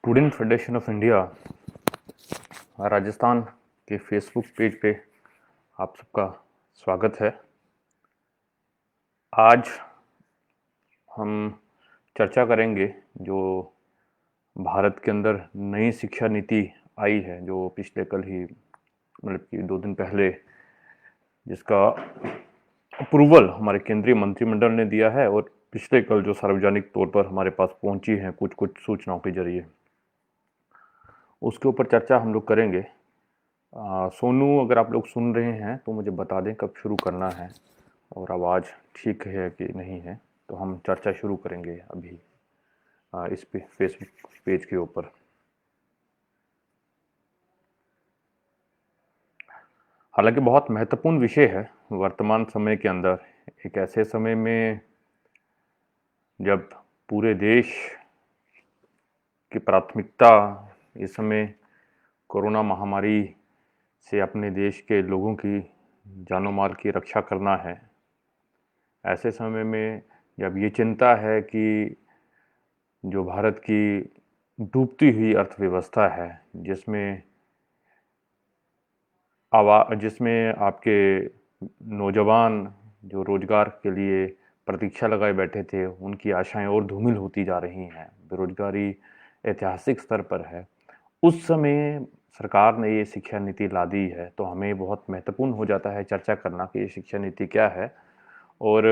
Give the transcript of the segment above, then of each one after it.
Student federation of India Rajasthan के Facebook page पे आप सबका स्वागत है। आज हम चर्चा करेंगे जो भारत के अंदर नई शिक्षा नीति आई है, जो पिछले कल ही मतलब कि 2 दिन पहले जिसका अप्रूवल हमारे केंद्रीय मंत्रिमंडल ने दिया है और पिछले कल जो सार्वजनिक तौर पर हमारे पास पहुंची है कुछ कुछ सूचनाओं के जरिए, उसके ऊपर चर्चा हम लोग करेंगे। सोनू, अगर आप लोग सुन रहे हैं तो मुझे बता दें कब शुरू करना है और आवाज़ ठीक है कि नहीं है, तो हम चर्चा शुरू करेंगे अभी इस पे फेसबुक पेज के ऊपर। हालांकि बहुत महत्वपूर्ण विषय है वर्तमान समय के अंदर, एक ऐसे समय में जब पूरे देश की प्राथमिकता इस समय कोरोना महामारी से अपने देश के लोगों की जानो माल की रक्षा करना है। ऐसे समय में जब ये चिंता है कि जो भारत की डूबती हुई अर्थव्यवस्था है, जिसमें आपके नौजवान जो रोजगार के लिए प्रतीक्षा लगाए बैठे थे, उनकी आशाएं और धूमिल होती जा रही हैं, बेरोजगारी ऐतिहासिक स्तर पर है। उस समय सरकार ने ये शिक्षा नीति ला दी है, तो हमें बहुत महत्वपूर्ण हो जाता है चर्चा करना कि ये शिक्षा नीति क्या है और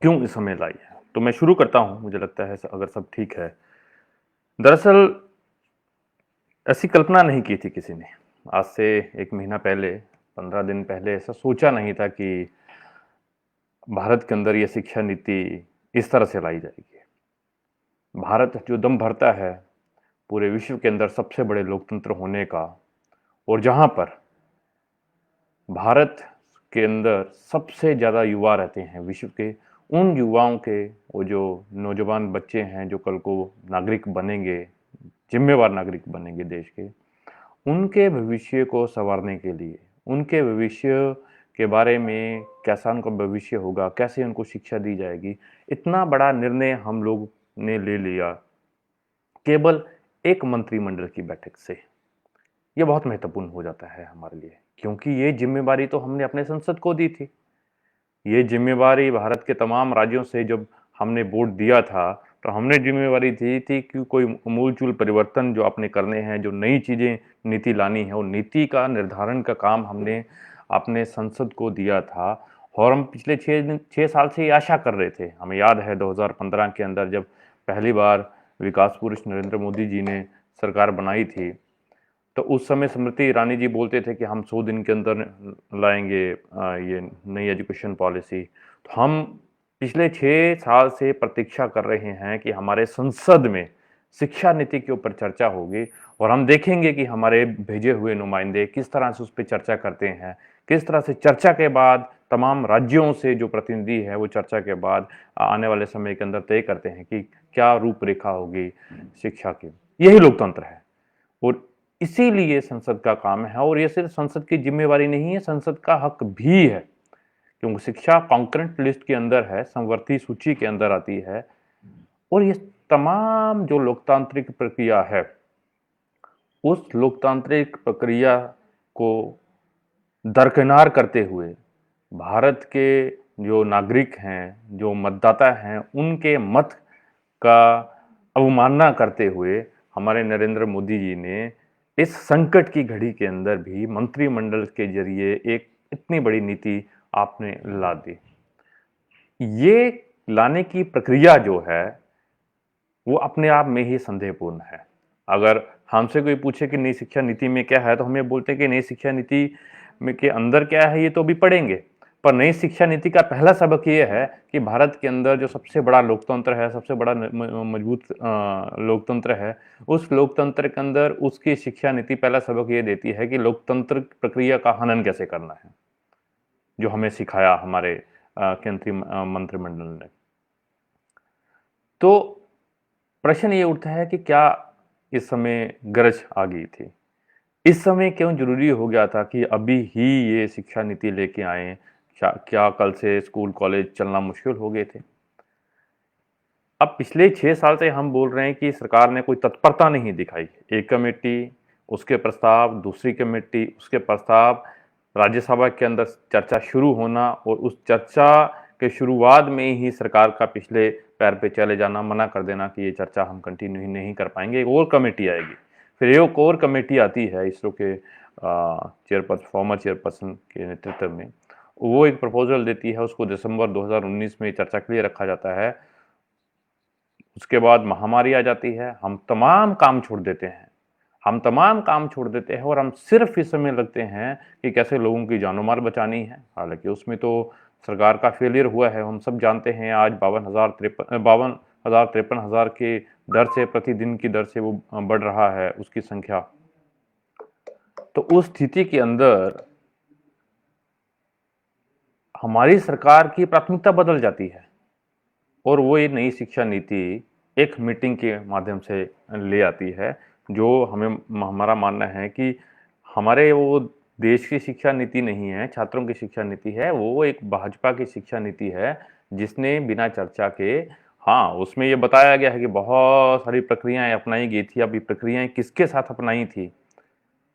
क्यों इस समय लाई है। तो मैं शुरू करता हूं, मुझे लगता है अगर सब ठीक है। दरअसल ऐसी कल्पना नहीं की थी किसी ने, आज से 1 महीना पहले, 15 दिन पहले ऐसा सोचा नहीं था कि भारत के अंदर ये शिक्षा नीति इस तरह से लाई जाएगी। भारत जो दम भरता है पूरे विश्व के अंदर सबसे बड़े लोकतंत्र होने का, और जहां पर भारत के अंदर सबसे ज़्यादा युवा रहते हैं विश्व के, उन युवाओं के, वो जो नौजवान बच्चे हैं जो कल को नागरिक बनेंगे, जिम्मेवार नागरिक बनेंगे देश के, उनके भविष्य को संवारने के लिए, उनके भविष्य के बारे में कैसा उनका भविष्य होगा, कैसे उनको शिक्षा दी जाएगी, इतना बड़ा निर्णय हम लोग ने ले लिया केवल एक मंत्रिमंडल की बैठक से। ये बहुत महत्वपूर्ण हो जाता है हमारे लिए, क्योंकि ये जिम्मेवारी तो हमने अपने संसद को दी थी। ये जिम्मेवारी भारत के तमाम राज्यों से जब हमने वोट दिया था, तो हमने जिम्मेवारी दी थी कि कोई अमूलचूल परिवर्तन जो आपने करने हैं, जो नई चीज़ें नीति लानी है, वो नीति का निर्धारण का काम हमने अपने संसद को दिया था। और हम पिछले 6 साल से ये आशा कर रहे थे। हमें याद है 2015 के अंदर जब पहली बार विकास पुरुष नरेंद्र मोदी जी ने सरकार बनाई थी, तो उस समय स्मृति ईरानी जी बोलते थे कि हम 100 दिन के अंदर लाएंगे ये नई एजुकेशन पॉलिसी। तो हम पिछले 6 साल से प्रतीक्षा कर रहे हैं कि हमारे संसद में शिक्षा नीति के ऊपर चर्चा होगी और हम देखेंगे कि हमारे भेजे हुए नुमाइंदे किस तरह से उस पर चर्चा करते हैं, किस तरह से चर्चा के बाद तमाम राज्यों से जो प्रतिनिधि है वो चर्चा के बाद आने वाले समय के अंदर तय करते हैं कि क्या रूपरेखा होगी शिक्षा की। यही लोकतंत्र है और इसीलिए संसद का काम है, और ये सिर्फ संसद की जिम्मेवारी नहीं है, संसद का हक भी है, क्योंकि शिक्षा कॉन्करेंट लिस्ट के अंदर है, समवर्ती सूची के अंदर आती है। और ये तमाम जो लोकतांत्रिक प्रक्रिया है, उस लोकतांत्रिक प्रक्रिया को दरकिनार करते हुए भारत के जो नागरिक हैं, जो मतदाता हैं, उनके मत का अवमानना करते हुए हमारे नरेंद्र मोदी जी ने इस संकट की घड़ी के अंदर भी मंत्रिमंडल के जरिए एक इतनी बड़ी नीति आपने ला दी। ये लाने की प्रक्रिया जो है वो अपने आप में ही संदेहपूर्ण है। अगर हमसे कोई पूछे कि नई शिक्षा नीति में क्या है, तो हम ये बोलते हैं कि नई शिक्षा नीति में के अंदर क्या है ये तो अभी पढ़ेंगे। पर नई शिक्षा नीति का पहला सबक ये है कि भारत के अंदर जो सबसे बड़ा लोकतंत्र है, सबसे बड़ा मजबूत लोकतंत्र है, उस लोकतंत्र के अंदर उसकी शिक्षा नीति पहला सबक ये देती है कि लोकतंत्र प्रक्रिया का हनन कैसे करना है, जो हमें सिखाया हमारे केंद्रीय मंत्रिमंडल ने। तो प्रश्न ये उठता है कि क्या इस समय गरज आ गई थी, इस समय क्यों जरूरी हो गया था कि अभी ही ये शिक्षा नीति लेके आए? क्या कल से स्कूल कॉलेज चलना मुश्किल हो गए थे? अब पिछले 6 साल से हम बोल रहे हैं कि सरकार ने कोई तत्परता नहीं दिखाई। एक कमेटी, उसके प्रस्ताव, दूसरी कमेटी, उसके प्रस्ताव, राज्यसभा के अंदर चर्चा शुरू होना और उस चर्चा के शुरुआत में ही सरकार का पिछले पैर पे चले जाना, मना कर देना कि ये चर्चा हम कंटिन्यू ही नहीं कर पाएंगे, एक और कमेटी आएगी। फिर एक और कमेटी आती है इसरो के फॉर्मर चेयरपर्सन के नेतृत्व में। वो एक प्रपोजल देती है, उसको दिसंबर 2019 में चर्चा के लिए रखा जाता है। उसके बाद महामारी आ जाती है, हम तमाम काम छोड़ देते हैं, हम तमाम काम छोड़ देते हैं और हम सिर्फ इस समय लगते हैं कि कैसे लोगों की जानो माल बचानी है। हालांकि उसमें तो सरकार का फेलियर हुआ है, हम सब जानते हैं। आज 52,000 के दर से, प्रतिदिन की दर से वो बढ़ रहा है उसकी संख्या। तो उस स्थिति के अंदर हमारी सरकार की प्राथमिकता बदल जाती है और वो ये नई शिक्षा नीति एक मीटिंग के माध्यम से ले आती है, जो हमारा मानना है कि हमारे वो देश की शिक्षा नीति नहीं है, छात्रों की शिक्षा नीति है, वो एक भाजपा की शिक्षा नीति है, जिसने बिना चर्चा के, हाँ, उसमें ये बताया गया है कि बहुत सारी प्रक्रियाएं अपनाई गई थी। अब ये प्रक्रियाएं किसके साथ अपनाई थी,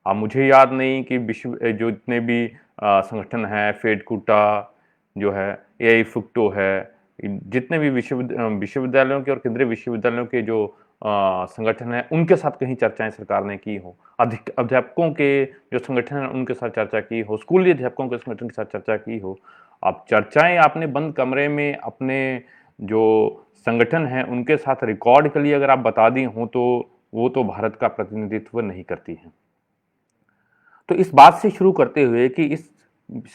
अब मुझे याद नहीं कि जो जितने भी संगठन है, फेडकुटा जो है, एआई फुक्टो है, जितने भी विश्वविद्यालयों के और केंद्रीय विश्वविद्यालयों के जो संगठन है, उनके साथ कहीं चर्चाएं सरकार ने की हो, अध्यापकों के जो संगठन है उनके साथ चर्चा की हो, स्कूली अध्यापकों के संगठन के साथ चर्चा की हो। अब चर्चाएं आपने बंद कमरे में अपने जो संगठन है उनके साथ रिकॉर्ड के लिए अगर आप बता दी हो, तो वो तो भारत का प्रतिनिधित्व नहीं करती है। तो इस बात से शुरू करते हुए कि इस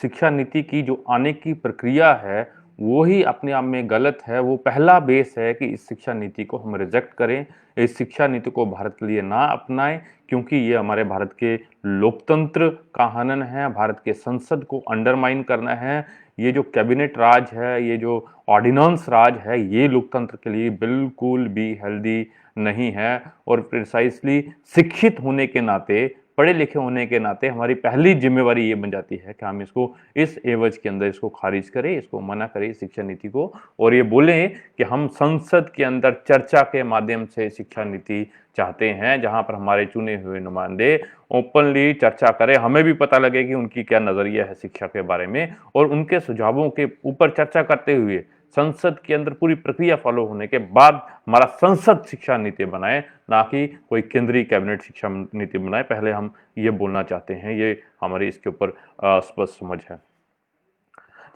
शिक्षा नीति की जो आने की प्रक्रिया है वो ही अपने आप में गलत है, वो पहला बेस है कि इस शिक्षा नीति को हम रिजेक्ट करें, इस शिक्षा नीति को भारत के लिए ना अपनाएं, क्योंकि ये हमारे भारत के लोकतंत्र का हनन है, भारत के संसद को अंडरमाइन करना है। ये जो कैबिनेट राज है, ये जो ऑर्डिनेंस राज है, ये लोकतंत्र के लिए बिल्कुल भी हेल्दी नहीं है। और प्रिसाइसली शिक्षित होने के नाते, पढ़े लिखे होने के नाते हमारी पहली जिम्मेवारी ये बन जाती है कि हम इसको इस एवज के अंदर इसको खारिज करें, इसको मना करें शिक्षा नीति को, और ये बोलें कि हम संसद के अंदर चर्चा के माध्यम से शिक्षा नीति चाहते हैं, जहां पर हमारे चुने हुए नुमाइंदे ओपनली चर्चा करें, हमें भी पता लगे कि उनकी क्या नजरिया है शिक्षा के बारे में, और उनके सुझावों के ऊपर चर्चा करते हुए संसद के अंदर पूरी प्रक्रिया फॉलो होने के बाद हमारा संसद शिक्षा नीति बनाए, ना कि कोई केंद्रीय कैबिनेट शिक्षा नीति बनाए। पहले हम ये बोलना चाहते हैं, ये हमारी इसके ऊपर स्पष्ट समझ है।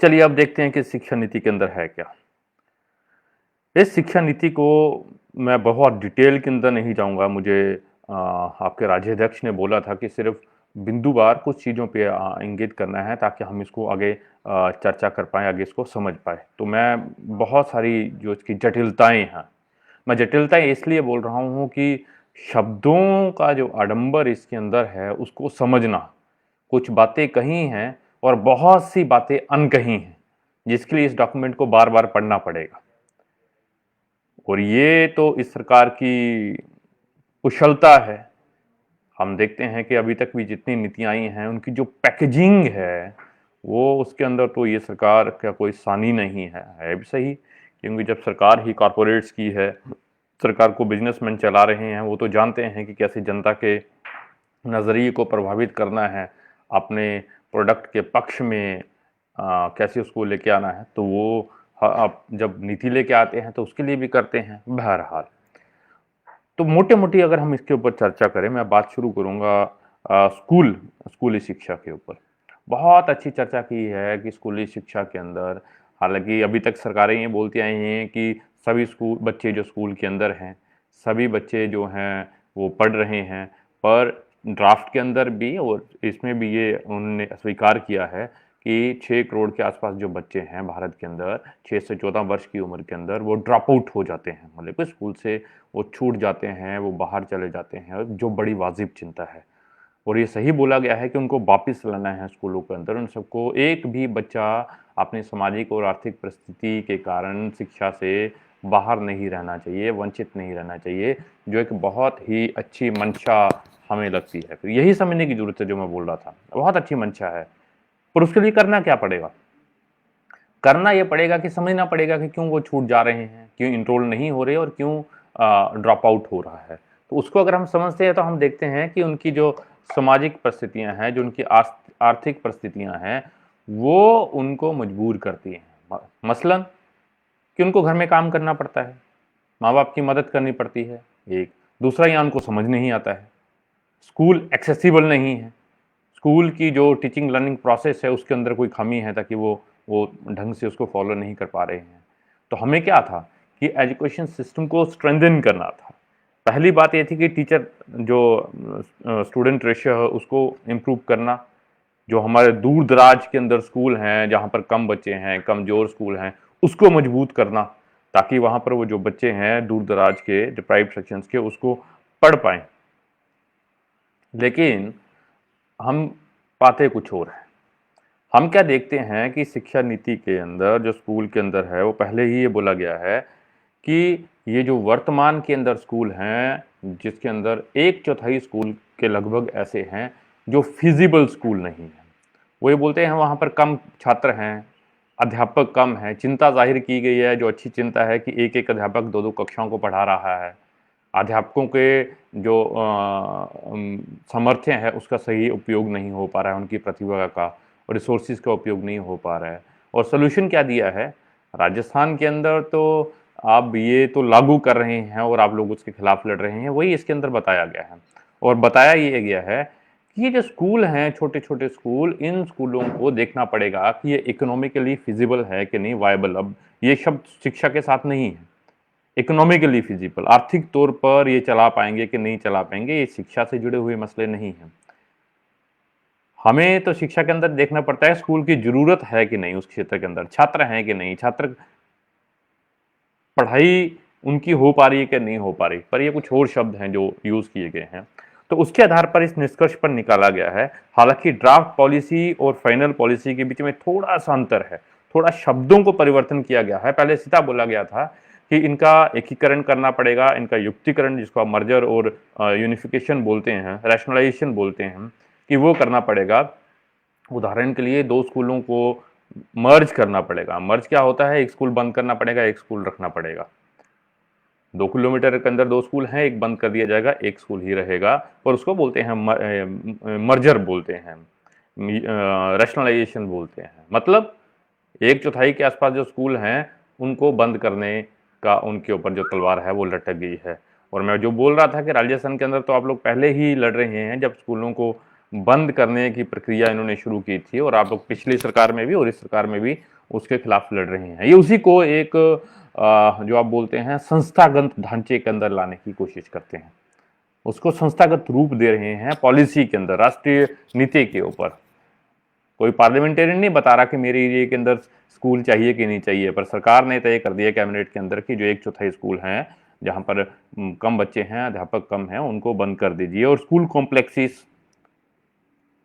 चलिए अब देखते हैं कि शिक्षा नीति के अंदर है क्या। इस शिक्षा नीति को मैं बहुत डिटेल के अंदर नहीं जाऊंगा, मुझे आपके राज्याध्यक्ष ने बोला था कि सिर्फ बिंदुवार कुछ चीज़ों पे इंगित करना है ताकि हम इसको आगे चर्चा कर पाएँ, आगे इसको समझ पाए। तो मैं बहुत सारी जो इसकी जटिलताएं हैं, मैं जटिलताएं इसलिए बोल रहा हूँ कि शब्दों का जो आडंबर इसके अंदर है उसको समझना, कुछ बातें कही हैं और बहुत सी बातें अनकही हैं, जिसके लिए इस डॉक्यूमेंट को बार बार पढ़ना पड़ेगा। और ये तो इस सरकार की कुशलता है। हम देखते हैं कि अभी तक भी जितनी नीतियां आई हैं उनकी जो पैकेजिंग है वो, उसके अंदर तो ये सरकार का कोई सानी नहीं है भी सही, क्योंकि जब सरकार ही कॉरपोरेट्स की है, सरकार को बिजनेसमैन चला रहे हैं, वो तो जानते हैं कि कैसे जनता के नज़रिए को प्रभावित करना है, अपने प्रोडक्ट के पक्ष में कैसे उसको लेके आना है। तो वो आप जब नीति लेके आते हैं तो उसके लिए भी करते हैं। बहरहाल, तो मोटे मोटी अगर हम इसके ऊपर चर्चा करें, मैं बात शुरू करूंगा स्कूली शिक्षा के ऊपर। बहुत अच्छी चर्चा की है कि स्कूली शिक्षा के अंदर, हालांकि अभी तक सरकारें ये बोलती आई हैं कि सभी स्कूल बच्चे जो स्कूल के अंदर हैं, सभी बच्चे जो हैं वो पढ़ रहे हैं, पर ड्राफ्ट के अंदर भी और इसमें भी ये उन्होंने स्वीकार किया है कि 6 करोड़ के आसपास जो बच्चे हैं भारत के अंदर 6 से 14 वर्ष की उम्र के अंदर, वो ड्रॉप आउट हो जाते हैं, मतलब कि स्कूल से वो छूट जाते हैं, वो बाहर चले जाते हैं, जो बड़ी वाजिब चिंता है। और ये सही बोला गया है कि उनको वापस लाना है स्कूलों के अंदर। उन सबको, एक भी बच्चा अपनी सामाजिक और आर्थिक परिस्थिति के कारण शिक्षा से बाहर नहीं रहना चाहिए, वंचित नहीं रहना चाहिए, जो एक बहुत ही अच्छी मंशा हमें लगती है। फिर यही समझने की जरूरत है, जो मैं बोल रहा था, बहुत अच्छी मंशा है। पर उसके लिए करना क्या पड़ेगा? करना यह पड़ेगा कि समझना पड़ेगा कि क्यों वो छूट जा रहे हैं, क्यों इनरोल नहीं हो रहे और क्यों ड्रॉप आउट हो रहा है। तो उसको अगर हम समझते हैं तो हम देखते हैं कि उनकी जो सामाजिक परिस्थितियां हैं, जो उनकी आर्थिक परिस्थितियां हैं, वो उनको मजबूर करती हैं। मसलन कि उनको घर में काम करना पड़ता है, माँ बाप की मदद करनी पड़ती है, एक दूसरा यहाँ उनको समझ नहीं आता है, स्कूल एक्सेसिबल नहीं है, स्कूल की जो टीचिंग लर्निंग प्रोसेस है उसके अंदर कोई कमी है ताकि वो ढंग से उसको फॉलो नहीं कर पा रहे हैं। तो हमें क्या था कि एजुकेशन सिस्टम को स्ट्रेंथन करना था। पहली बात ये थी कि टीचर जो स्टूडेंट रेशियो है उसको इम्प्रूव करना, जो हमारे दूर दराज के अंदर स्कूल हैं जहाँ पर कम बच्चे हैं, कमज़ोर स्कूल हैं, उसको मजबूत करना ताकि वहाँ पर वो जो बच्चे हैं दूर दराज के डिप्राइव्ड सेक्शंस के उसको पढ़ पाएँ। लेकिन हम पाते कुछ और हैं। हम क्या देखते हैं कि शिक्षा नीति के अंदर जो स्कूल के अंदर है वो पहले ही ये बोला गया है कि ये जो वर्तमान के अंदर स्कूल हैं जिसके अंदर 1/4 स्कूल के लगभग ऐसे हैं जो फिजिबल स्कूल नहीं है। वो ये बोलते हैं वहाँ पर कम छात्र हैं, अध्यापक कम हैं, चिंता जाहिर की गई है, जो अच्छी चिंता है कि एक-एक अध्यापक 2-2 कक्षाओं को पढ़ा रहा है। अध्यापकों के जो सामर्थ्य है उसका सही उपयोग नहीं हो पा रहा है, उनकी प्रतिभा का और रिसोर्सेज का उपयोग नहीं हो पा रहा है। और सॉल्यूशन क्या दिया है? राजस्थान के अंदर तो आप ये तो लागू कर रहे हैं और आप लोग उसके खिलाफ लड़ रहे हैं, वही इसके अंदर बताया गया है। और बताया ये गया है कि ये जो स्कूल हैं, छोटे-छोटे स्कूल, इन स्कूलों को देखना पड़ेगा कि ये इकोनॉमिकली फिजिबल है कि नहीं, वायबल। अब ये शब्द शिक्षा के साथ नहीं है। इकोनॉमिकली फिजिबल, आर्थिक तौर पर ये चला पाएंगे कि नहीं चला पाएंगे, ये शिक्षा से जुड़े हुए मसले नहीं हैं। हमें तो शिक्षा के अंदर देखना पड़ता है स्कूल की जरूरत है कि नहीं, उस क्षेत्र के अंदर छात्र हैं कि नहीं, छात्र पढ़ाई उनकी हो पा रही है कि नहीं हो पा रही, पर ये कुछ और शब्द हैं जो यूज किए गए हैं। तो उसके आधार पर इस निष्कर्ष पर निकाला गया है। हालांकि ड्राफ्ट पॉलिसी और फाइनल पॉलिसी के बीच में थोड़ा सा अंतर है, थोड़ा शब्दों को परिवर्तन किया गया है। पहले सीधा बोला गया था कि इनका एकीकरण करना पड़ेगा, इनका युक्तिकरण जिसको आप मर्जर और यूनिफिकेशन बोलते हैं, रैशनलाइजेशन बोलते हैं, कि वो करना पड़ेगा। उदाहरण के लिए 2 स्कूलों को मर्ज करना पड़ेगा। मर्ज क्या होता है? एक स्कूल बंद करना पड़ेगा, एक स्कूल रखना पड़ेगा। 2 किलोमीटर के अंदर 2 स्कूल हैं, एक बंद कर दिया जाएगा, एक स्कूल ही रहेगा और उसको बोलते हैं मर्जर बोलते हैं, रैशनलाइजेशन बोलते हैं। मतलब 1/4 के आसपास जो स्कूल हैं उनको बंद करने का उनके ऊपर जो तलवार है वो लटक गई है। और मैं जो बोल रहा था कि राजस्थान के अंदर तो आप लोग पहले ही लड़ रहे हैं जब स्कूलों को बंद करने की प्रक्रिया इन्होंने शुरू की थी, और आप लोग पिछली सरकार में भी और इस सरकार में भी उसके खिलाफ लड़ रहे हैं। ये उसी को एक जो आप बोलते हैं संस्थागत ढांचे के अंदर लाने की कोशिश करते हैं, उसको संस्थागत रूप दे रहे हैं पॉलिसी के अंदर, राष्ट्रीय नीति के ऊपर। कोई पार्लियामेंटेरियन नहीं बता रहा कि मेरे एरिया के अंदर स्कूल चाहिए कि नहीं चाहिए, पर सरकार ने तय कर दिया कैबिनेट के अंदर कि जो 1/4 स्कूल हैं जहां पर कम बच्चे हैं, अध्यापक कम हैं, उनको बंद कर दीजिए और स्कूल कॉम्प्लेक्सेस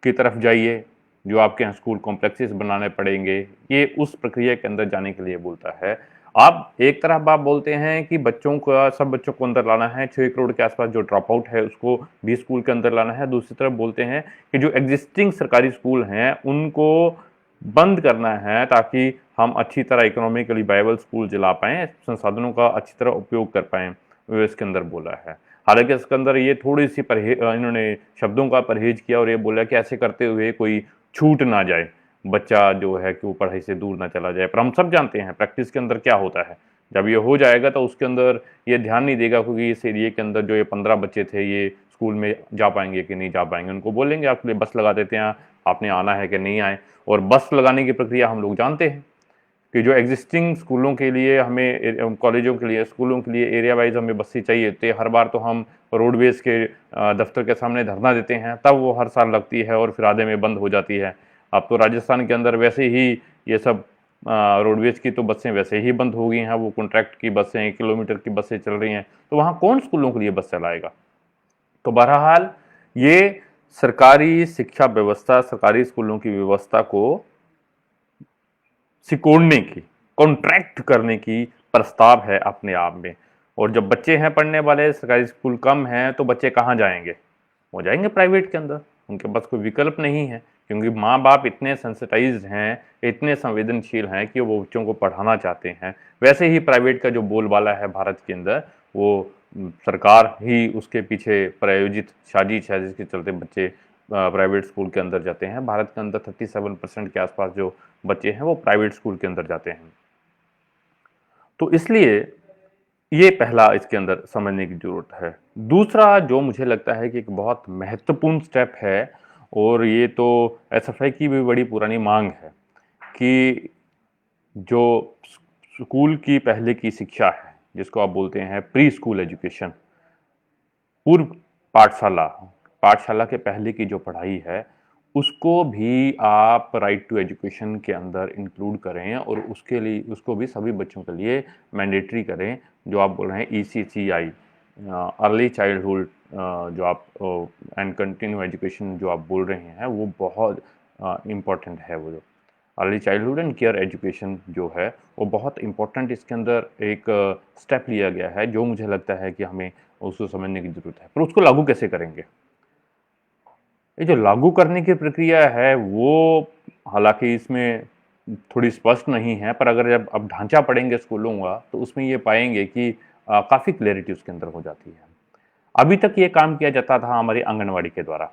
की तरफ जाइए, जो आपके यहाँ स्कूल कॉम्प्लेक्सेस बनाने पड़ेंगे। ये उस प्रक्रिया के अंदर जाने के लिए बोलता है। आप एक तरफ आप बोलते हैं कि बच्चों का, सब बच्चों को अंदर लाना है, 6 करोड़ के आसपास जो ड्रॉप आउट है उसको भी स्कूल के अंदर लाना है। दूसरी तरफ बोलते हैं कि जो एग्जिस्टिंग सरकारी स्कूल हैं उनको बंद करना है ताकि हम अच्छी तरह इकोनॉमिकली वायबल स्कूल चला पाएँ, संसाधनों का अच्छी तरह उपयोग कर पाएँ, वो इसके अंदर बोला है। हालांकि इसके अंदर ये थोड़ी सी इन्होंने शब्दों का परहेज किया और ये बोला कि ऐसे करते हुए कोई छूट ना जाए, बच्चा जो है कि वो पढ़ाई से दूर ना चला जाए। पर हम सब जानते हैं प्रैक्टिस के अंदर क्या होता है, जब ये हो जाएगा तो उसके अंदर ये ध्यान नहीं देगा क्योंकि इस एरिया के अंदर जो ये 15 बच्चे थे ये स्कूल में जा पाएंगे कि नहीं जा पाएंगे। उनको बोलेंगे आपके लिए बस लगा देते हैं, आपने आना है कि नहीं आए। और बस लगाने की प्रक्रिया हम लोग जानते हैं कि जो एग्जिस्टिंग स्कूलों के लिए हमें, कॉलेजों के लिए, स्कूलों के लिए एरिया वाइज हमें बसें चाहिए, तो हर बार तो हम रोडवेज के दफ्तर के सामने धरना देते हैं, तब वो हर साल लगती है और फिर आधे में बंद हो जाती है। अब तो राजस्थान के अंदर वैसे ही ये सब रोडवेज की तो बसें वैसे ही बंद हो गई हैं, वो कॉन्ट्रैक्ट की बसें, किलोमीटर की बसें चल रही हैं, तो वहाँ कौन स्कूलों के लिए बस चलाएगा? तो बहरहाल ये सरकारी शिक्षा व्यवस्था, सरकारी स्कूलों की व्यवस्था को सिकोड़ने की, कॉन्ट्रैक्ट करने की प्रस्ताव है अपने आप में। और जब बच्चे हैं पढ़ने वाले, सरकारी स्कूल कम हैं, तो बच्चे कहाँ जाएंगे? वो जाएंगे प्राइवेट के अंदर, उनके पास कोई विकल्प नहीं है। क्योंकि माँ बाप इतने सेंसिटाइज्ड हैं, इतने संवेदनशील हैं कि वो बच्चों को पढ़ाना चाहते हैं। वैसे ही प्राइवेट का जो बोलबाला है भारत के अंदर, वो सरकार ही उसके पीछे प्रायोजित साजिश है जिसके चलते बच्चे प्राइवेट स्कूल के अंदर जाते हैं। भारत के अंदर 37% के आसपास जो बच्चे हैं वो प्राइवेट स्कूल के अंदर जाते हैं। तो इसलिए ये पहला इसके अंदर समझने की ज़रूरत है। दूसरा जो मुझे लगता है कि एक बहुत महत्वपूर्ण स्टेप है, और ये तो एसएफआई की भी बड़ी पुरानी मांग है, कि जो स्कूल की पहले की शिक्षा है, जिसको आप बोलते हैं प्री स्कूल एजुकेशन, पूर्व पाठशाला, पाठशाला के पहले की जो पढ़ाई है, उसको भी आप राइट टू एजुकेशन के अंदर इंक्लूड करें, और उसके लिए उसको भी सभी बच्चों के लिए मैंडेटरी करें। जो आप बोल रहे हैं ईसीसीआई, अर्ली चाइल्डहुड, जो आप एंड कंटिन्यू एजुकेशन जो आप बोल रहे हैं, वो बहुत इम्पोर्टेंट है। वो जो early childhood and care education जो है, वो बहुत इम्पोर्टेंट इसके अंदर एक स्टेप लिया गया है, जो मुझे लगता है कि हमें उसको समझने की ज़रूरत है। पर उसको लागू कैसे करेंगे? ये जो लागू करने की प्रक्रिया है, वो हालांकि इसमें थोड़ी स्पष्ट नहीं है, पर अगर जब अब ढांचा पढ़ेंगे स्कूलों का, तो उसमें ये पाएंगे कि काफ़ी क्लैरिटी उसके अंदर हो जाती है। अभी तक ये काम किया जाता था हमारी आंगनवाड़ी के द्वारा,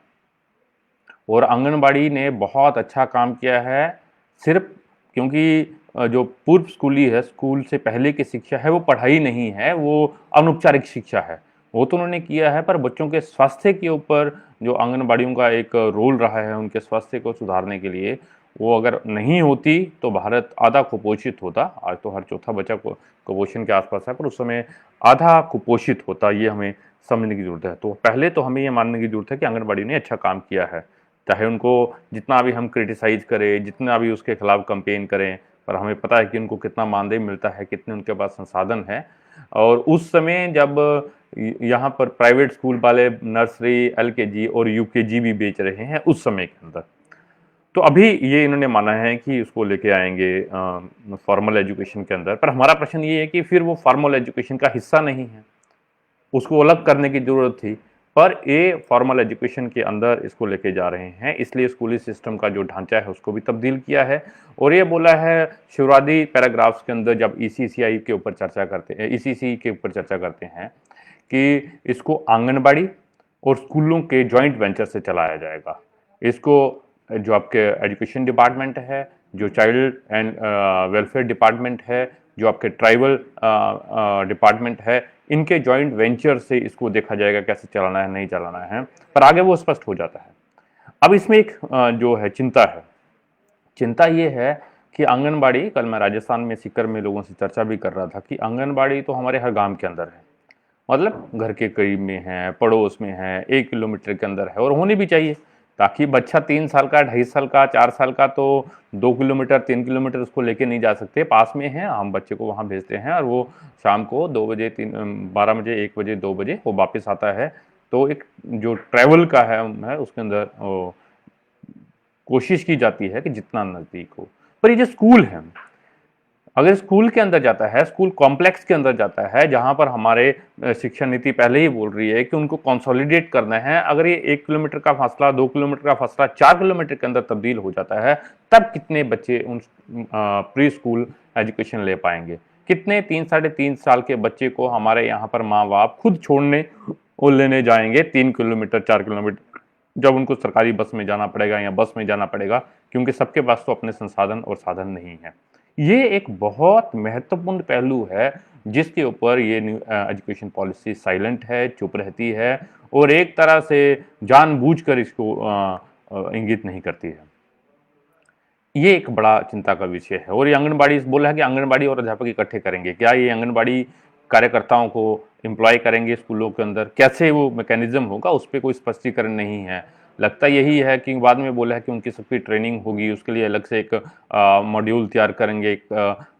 और आंगनबाड़ी ने बहुत अच्छा काम किया है। सिर्फ क्योंकि जो पूर्व स्कूली है, स्कूल से पहले की शिक्षा है, वो पढ़ाई नहीं है, वो अनौपचारिक शिक्षा है। वो तो उन्होंने किया है, पर बच्चों के स्वास्थ्य के ऊपर जो आंगनबाड़ियों का एक रोल रहा है उनके स्वास्थ्य को सुधारने के लिए, वो अगर नहीं होती तो भारत आधा कुपोषित होता। आज तो हर चौथा बच्चा को कुपोषण के आसपास है, पर उस समय आधा कुपोषित होता। ये हमें समझने की जरूरत है। तो पहले तो हमें ये मानने की जरूरत है कि आंगनबाड़ी ने अच्छा काम किया है, चाहे उनको जितना भी हम क्रिटिसाइज करें, जितना भी उसके खिलाफ कंपेन करें, पर हमें पता है कि उनको कितना मानदेय मिलता है, कितने उनके पास संसाधन है। और उस समय जब यहाँ पर प्राइवेट स्कूल वाले नर्सरी, एलकेजी और यूकेजी भी बेच रहे हैं उस समय के अंदर, तो अभी ये इन्होंने माना है कि उसको लेके आएंगे फॉर्मल एजुकेशन के अंदर। पर हमारा प्रश्न ये है कि फिर वो फॉर्मल एजुकेशन का हिस्सा नहीं है, उसको अलग करने की जरूरत थी। पर ये फॉर्मल एजुकेशन के अंदर इसको लेके जा रहे हैं, इसलिए स्कूली सिस्टम का जो ढांचा है उसको भी तब्दील किया है। और ये बोला है शुरुआती पैराग्राफ्स के अंदर, जब ईसीसीआई के ऊपर चर्चा करते हैं, ईसीसी के ऊपर चर्चा करते हैं, कि इसको आंगनबाड़ी और स्कूलों के जॉइंट वेंचर से चलाया जाएगा। इसको जो आपके एजुकेशन डिपार्टमेंट है, जो चाइल्ड एंड वेलफेयर डिपार्टमेंट है, जो आपके ट्राइबल डिपार्टमेंट है, इनके जॉइंट वेंचर से इसको देखा जाएगा कैसे चलाना है, नहीं चलाना है। पर आगे वो स्पष्ट हो जाता है। अब इसमें एक जो है चिंता है, चिंता ये है कि आंगनबाड़ी, कल मैं राजस्थान में सीकर में लोगों से चर्चा भी कर रहा था कि आंगनबाड़ी तो हमारे हर गांव के अंदर है, मतलब घर के करीब में है, पड़ोस में है, 1 किलोमीटर के अंदर है, और होनी भी चाहिए, ताकि बच्चा 3 साल का, 2.5 साल का, 4 साल का तो 2 किलोमीटर 3 किलोमीटर उसको लेके नहीं जा सकते। पास में है, हम बच्चे को वहाँ भेजते हैं, और वो शाम को 2 बजे, 12 बजे, 1 बजे, 2 बजे वो वापस आता है। तो एक जो ट्रैवल का है उसके अंदर कोशिश की जाती है कि जितना नज़दीक हो। पर ये जो स्कूल है, अगर स्कूल के अंदर जाता है, स्कूल कॉम्प्लेक्स के अंदर जाता है, जहां पर हमारे शिक्षा नीति पहले ही बोल रही है कि उनको कंसोलिडेट करना है, अगर ये 1 किलोमीटर का फासला, 2 किलोमीटर का फासला 4 किलोमीटर के अंदर तब्दील हो जाता है, तब कितने बच्चे उन प्री स्कूल एजुकेशन ले पाएंगे? कितने 3 साढ़े 3 साल के बच्चे को हमारे यहाँ पर माँ बाप खुद छोड़ने और लेने जाएंगे 3 किलोमीटर 4 किलोमीटर, जब उनको सरकारी बस में जाना पड़ेगा या बस में जाना पड़ेगा, क्योंकि सबके पास तो अपने संसाधन और साधन नहीं है। ये एक बहुत महत्वपूर्ण पहलू है, जिसके ऊपर ये एजुकेशन पॉलिसी साइलेंट है, चुप रहती है, और एक तरह से जानबूझकर इसको इंगित नहीं करती है। ये एक बड़ा चिंता का विषय है। और ये आंगनबाड़ी बोला है कि आंगनबाड़ी और अध्यापक इकट्ठे करेंगे। क्या ये आंगनबाड़ी कार्यकर्ताओं को एम्प्लॉय करेंगे स्कूलों के अंदर? कैसे वो मैकेनिज्म होगा, उस पर कोई स्पष्टीकरण नहीं है। लगता यही है कि बाद में बोला है कि उनकी सबकी ट्रेनिंग होगी, उसके लिए अलग से एक मॉड्यूल तैयार करेंगे,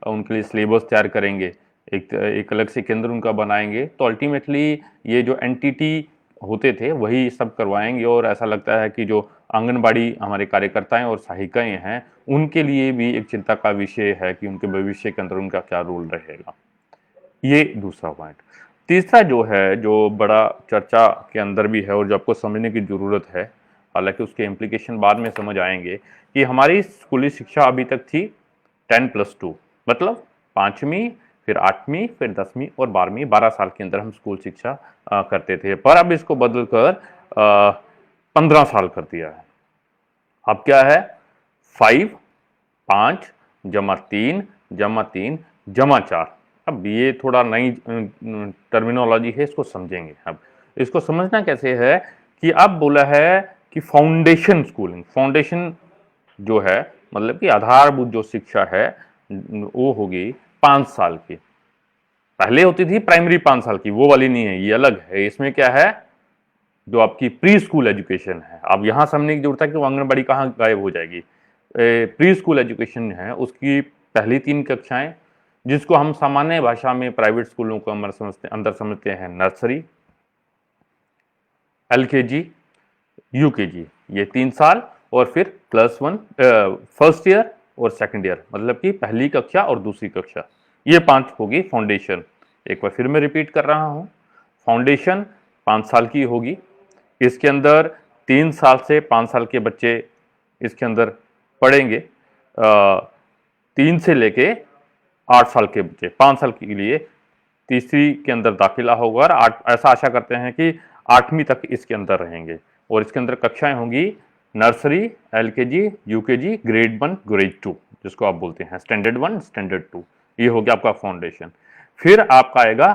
उनके लिए सिलेबस तैयार करेंगे, एक अलग से केंद्र उनका बनाएंगे। तो अल्टीमेटली ये जो एनटीटी होते थे वही सब करवाएंगे। और ऐसा लगता है कि जो आंगनबाड़ी हमारे कार्यकर्ताएं और सहायिकाएं हैं, उनके लिए भी एक चिंता का विषय है कि उनके भविष्य के अंदर उनका क्या रोल रहेगा। ये दूसरा पॉइंट। तीसरा जो है, जो बड़ा चर्चा के अंदर भी है और जो आपको समझने की जरूरत है, हालांकि उसके इम्प्लीकेशन बाद में समझ आएंगे कि हमारी स्कूली शिक्षा अभी तक थी 10+2, मतलब 5वीं, फिर 8वीं, फिर 10वीं और 12वीं, 12 साल के अंदर हम स्कूल शिक्षा करते थे। पर अब इसको बदलकर 15 साल कर दिया है। अब क्या है, 5, 5 जमा 3 जमा 3 जमा 4। अब ये थोड़ा नई टर्मिनोलॉजी है, इसको समझेंगे। अब इसको समझना कैसे है कि अब बोला है कि फाउंडेशन स्कूलिंग, फाउंडेशन जो है मतलब कि आधारभूत जो शिक्षा है वो होगी 5 साल की। पहले होती थी प्राइमरी 5 साल की, वो वाली नहीं है, ये अलग है। इसमें क्या है, जो आपकी प्री स्कूल एजुकेशन है, अब यहां समझने की जरूरत है कि वो आंगनबाड़ी कहाँ गायब हो जाएगी। प्री स्कूल एजुकेशन है, उसकी पहली 3 कक्षाएं, जिसको हम सामान्य भाषा में प्राइवेट स्कूलों को अंदर समझते हैं नर्सरी, LKG, UKG, ये 3 साल, और फिर +1 फर्स्ट ईयर और सेकंड ईयर, मतलब कि पहली कक्षा और दूसरी कक्षा, ये 5 होगी फाउंडेशन। एक बार फिर मैं रिपीट कर रहा हूं, फाउंडेशन 5 साल की होगी, इसके अंदर 3 साल से 5 साल के बच्चे इसके अंदर पढ़ेंगे। 3 से लेके 8 साल के बच्चे 5 साल के लिए तीसरी के अंदर दाखिला होगा, और ऐसा आशा करते हैं कि 8वीं तक इसके अंदर रहेंगे। और इसके अंदर कक्षाएं होंगी nursery, LKG, UKG, grade 1, grade 2, जिसको आप बोलते हैं स्टैंडर्ड 1, स्टैंडर्ड 2। ये हो गया आपका फाउंडेशन। फिर आपका आएगा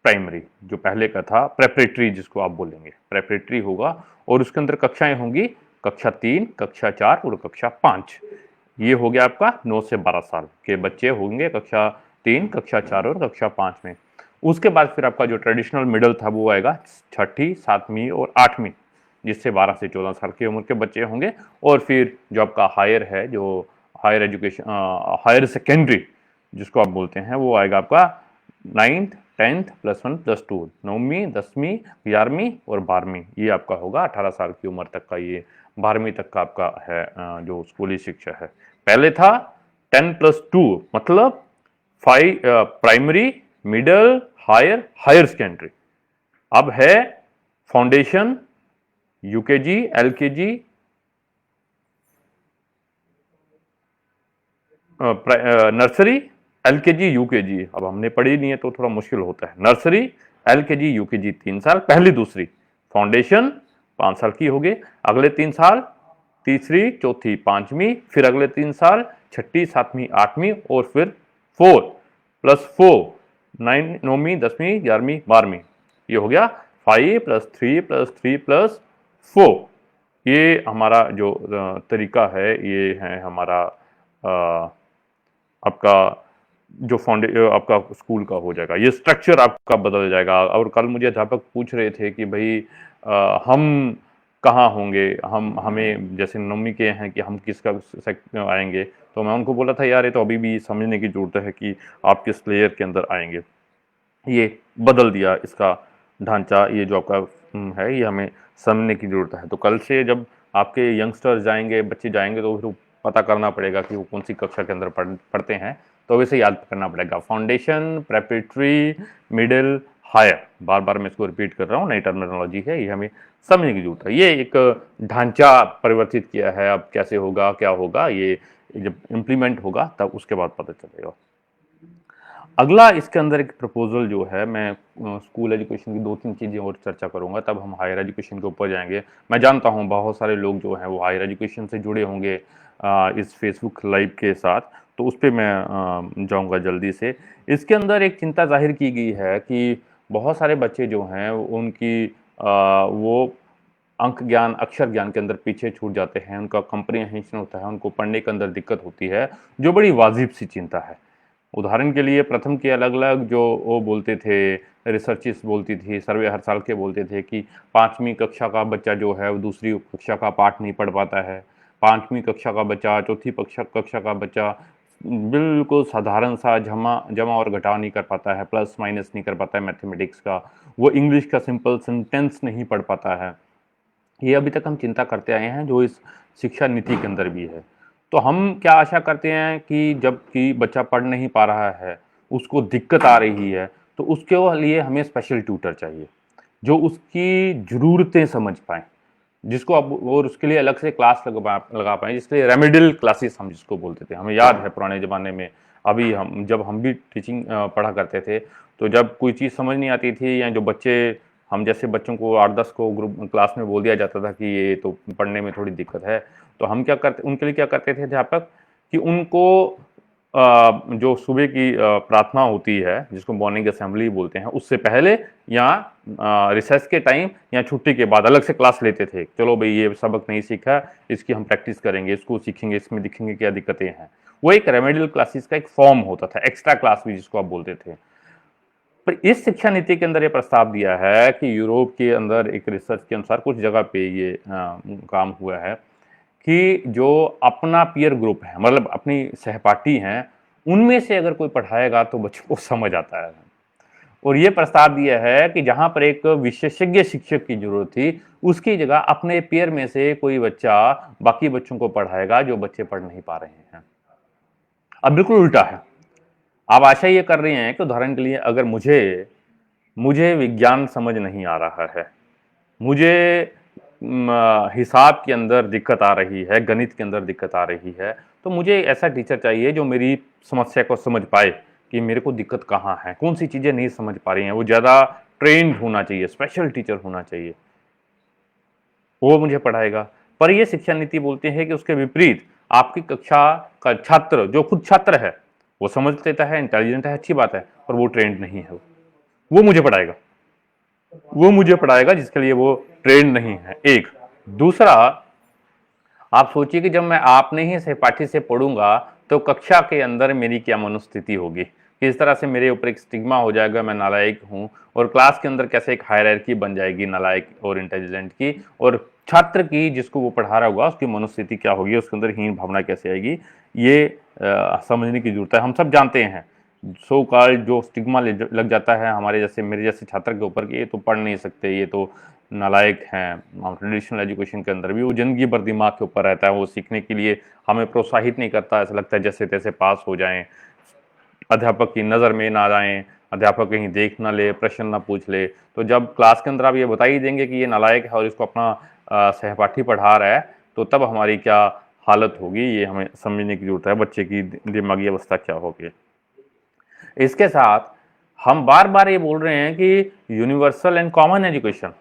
प्राइमरी, जो पहले का था प्रेपरेटरी, जिसको आप बोलेंगे प्रेपरेटरी होगा, और उसके अंदर कक्षाएं होंगी कक्षा 3, कक्षा 4 और कक्षा 5। ये हो गया आपका 9 से 12 साल के बच्चे होंगे कक्षा 3, कक्षा 4 और कक्षा 5 में। उसके बाद फिर आपका जो ट्रेडिशनल मिडल था वो आएगा 6ठी, 7वीं और 8वीं, जिससे 12 से 14 साल की उम्र के बच्चे होंगे। और फिर जो आपका हायर है, जो हायर एजुकेशन, हायर सेकेंडरी जिसको आप बोलते हैं, वो आएगा आपका 9th, 10th, +1, +2, 9वीं, 10वीं, 11वीं और 12वीं। ये आपका होगा 18 साल की उम्र तक का, ये 12वीं तक का आपका है जो स्कूली शिक्षा है। पहले था 10+2, मतलब 5 primary, middle, higher, higher secondary. अब है foundation, UKG, LKG, nursery, LKG, UKG। अब हमने पढ़ी नहीं है तो थोड़ा मुश्किल होता है। नर्सरी, LKG, UKG 3 साल, पहली दूसरी। फाउंडेशन 5 साल की होगी, अगले 3 साल तीसरी, चौथी, 5वीं, फिर अगले 3 साल 6ठी, 7वीं, 8वीं, और फिर 4+4 9वीं, 10वीं, 11वीं, 12वीं। ये हो गया 5+3+3+4। ये हमारा जो तरीका है, ये है हमारा आपका जो आपका स्कूल का हो जाएगा, ये स्ट्रक्चर आपका बदल जाएगा। और कल मुझे अध्यापक पूछ रहे थे कि भाई हम कहाँ होंगे, हमें जैसे 9वीं के हैं कि हम किसका आएंगे, तो मैं उनको बोला था यार ये तो अभी भी समझने की जरूरत है कि आप किस लेयर के अंदर आएंगे। ये बदल दिया इसका ढांचा, ये जो आपका है, ये हमें समझने की जरूरत है। तो कल से जब आपके यंगस्टर्स जाएंगे, बच्चे जाएंगे, तो फिर पता करना पड़ेगा कि वो कौन सी कक्षा के अंदर पढ़ते हैं, तो वैसे याद करना पड़ेगा। फाउंडेशन, प्रेपरेटरी, मिडिल, हायर, बार बार मैं इसको रिपीट कर रहा हूँ, नई टर्मिनोलॉजी है, ये हमें समझने की जरूरत है। ये एक ढांचा परिवर्तित किया है, अब कैसे होगा, क्या होगा, ये जब इम्प्लीमेंट होगा तब उसके बाद पता चलेगा। अगला इसके अंदर एक प्रपोजल जो है, मैं स्कूल एजुकेशन की 2-3 चीज़ें और चर्चा करूंगा, तब हम हायर एजुकेशन के ऊपर जाएंगे। मैं जानता हूं बहुत सारे लोग जो हैं वो हायर एजुकेशन से जुड़े होंगे इस फेसबुक लाइव के साथ, तो उस पर मैं जाऊंगा जल्दी से। इसके अंदर एक चिंता जाहिर की गई है कि बहुत सारे बच्चे जो हैं उनकी वो अंक ज्ञान, अक्षर ज्ञान के अंदर पीछे छूट जाते हैं, उनका कंप्रीहेंशन होता है, उनको पढ़ने के अंदर दिक्कत होती है, जो बड़ी वाजिब सी चिंता है। उदाहरण के लिए प्रथम के अलग अलग जो वो बोलते थे, रिसर्चेस बोलती थी, सर्वे हर साल के बोलते थे कि 5वीं कक्षा का बच्चा जो है वो दूसरी कक्षा का पाठ नहीं पढ़ पाता है, 5वीं कक्षा का बच्चा, चौथी कक्षा का बच्चा बिल्कुल साधारण सा जमा और घटाव नहीं कर पाता है, प्लस माइनस नहीं कर पाता है मैथमेटिक्स का, वो इंग्लिश का सिंपल सेंटेंस नहीं पढ़ पाता है। ये अभी तक हम चिंता करते आए हैं, जो इस शिक्षा नीति के अंदर भी है। तो हम क्या आशा करते हैं कि जब कि बच्चा पढ़ नहीं पा रहा है, उसको दिक्कत आ रही है, तो उसके लिए हमें स्पेशल ट्यूटर चाहिए जो उसकी ज़रूरतें समझ पाए, जिसको अब और उसके लिए अलग से क्लास लगा पाए, जिसके लिए रेमेडियल क्लासेस हम जिसको बोलते थे। हमें याद है पुराने ज़माने में, अभी जब हम भी टीचिंग पढ़ा करते थे, तो जब कोई चीज़ समझ नहीं आती थी, या जो बच्चे, हम जैसे बच्चों को 8-10 को ग्रुप क्लास में बोल दिया जाता था कि ये तो पढ़ने में थोड़ी दिक्कत है, तो हम क्या करते, उनके लिए क्या करते थे अध्यापक, कि उनको जो सुबह की प्रार्थना होती है, जिसको मॉर्निंग असेंबली बोलते हैं, उससे पहले या रिसेस के टाइम या छुट्टी के बाद अलग से क्लास लेते थे। चलो भाई, ये सबक नहीं सीखा, इसकी हम प्रैक्टिस करेंगे, इसको सीखेंगे, इसमें दिखेंगे क्या दिक्कतें हैं। वो एक रेमेडियल क्लासेस का एक फॉर्म होता था, एक्स्ट्रा क्लास भी जिसको आप बोलते थे। पर इस शिक्षा नीति के अंदर ये प्रस्ताव दिया है कि यूरोप के अंदर एक रिसर्च के अनुसार कुछ जगह पे ये काम हुआ है कि जो अपना पीयर ग्रुप है, मतलब अपनी सहपाठी हैं, उनमें से अगर कोई पढ़ाएगा तो बच्चों को समझ आता है। और ये प्रस्ताव दिया है कि जहां पर एक विशेषज्ञ शिक्षक की जरूरत थी, उसकी जगह अपने पीयर में से कोई बच्चा बाकी बच्चों को पढ़ाएगा जो बच्चे पढ़ नहीं पा रहे हैं। अब बिल्कुल उल्टा है। आप आशा ये कर रहे हैं कि उदाहरण के लिए अगर मुझे मुझे विज्ञान समझ नहीं आ रहा है, मुझे हिसाब के अंदर दिक्कत आ रही है, गणित के अंदर दिक्कत आ रही है, तो मुझे ऐसा टीचर चाहिए जो मेरी समस्या को समझ पाए कि मेरे को दिक्कत कहाँ है, कौन सी चीज़ें नहीं समझ पा रही हैं। वो ज़्यादा ट्रेंड होना चाहिए, स्पेशल टीचर होना चाहिए, वो मुझे पढ़ाएगा। पर ये शिक्षा नीति बोलते हैं कि उसके विपरीत आपकी कक्षा का छात्र, जो खुद छात्र है, वो समझ लेता है, इंटेलिजेंट है, अच्छी बात है, पर वो ट्रेंड नहीं है, वो मुझे पढ़ाएगा, वो मुझे पढ़ाएगा जिसके लिए वो ट्रेंड नहीं है। एक दूसरा, आप सोचिए कि जब मैं आपने ही सहपाठी से पढ़ूंगा तो कक्षा के अंदर मेरी क्या मनोस्थिति होगी, किस तरह से मेरे ऊपर एक स्टिग्मा हो जाएगा, मैं नालायक हूं, और क्लास के अंदर कैसे एक हायरार्की बन जाएगी नालायक और इंटेलिजेंट की, और छात्र की जिसको वो पढ़ा रहा होगा उसकी मनोस्थिति क्या होगी, उसके अंदर हीन भावना कैसे आएगी, ये समझने की जरूरत है। हम सब जानते हैं सो कॉल्ड जो स्टिग्मा लग जाता है हमारे जैसे, मेरे जैसे छात्र के ऊपर कि ये तो पढ़ नहीं सकते, ये तो नालायक हैं। ट्रेडिशनल एजुकेशन के अंदर भी वो जिंदगी भर दिमाग के ऊपर रहता है, वो सीखने के लिए हमें प्रोत्साहित नहीं करता, ऐसा लगता है जैसे तैसे पास हो जाएं, अध्यापक की नज़र में ना जाएं, अध्यापक कहीं देख ना ले, प्रश्न ना पूछ ले। तो जब क्लास के अंदर आप ये बता ही देंगे कि ये नालायक है और इसको अपना सहपाठी पढ़ा रहा है, तो तब हमारी क्या हालत होगी, ये हमें समझने की जरूरत है, बच्चे की दिमागी अवस्था क्या होगी। इसके साथ हम बार बार ये बोल रहे हैं कि universal and common education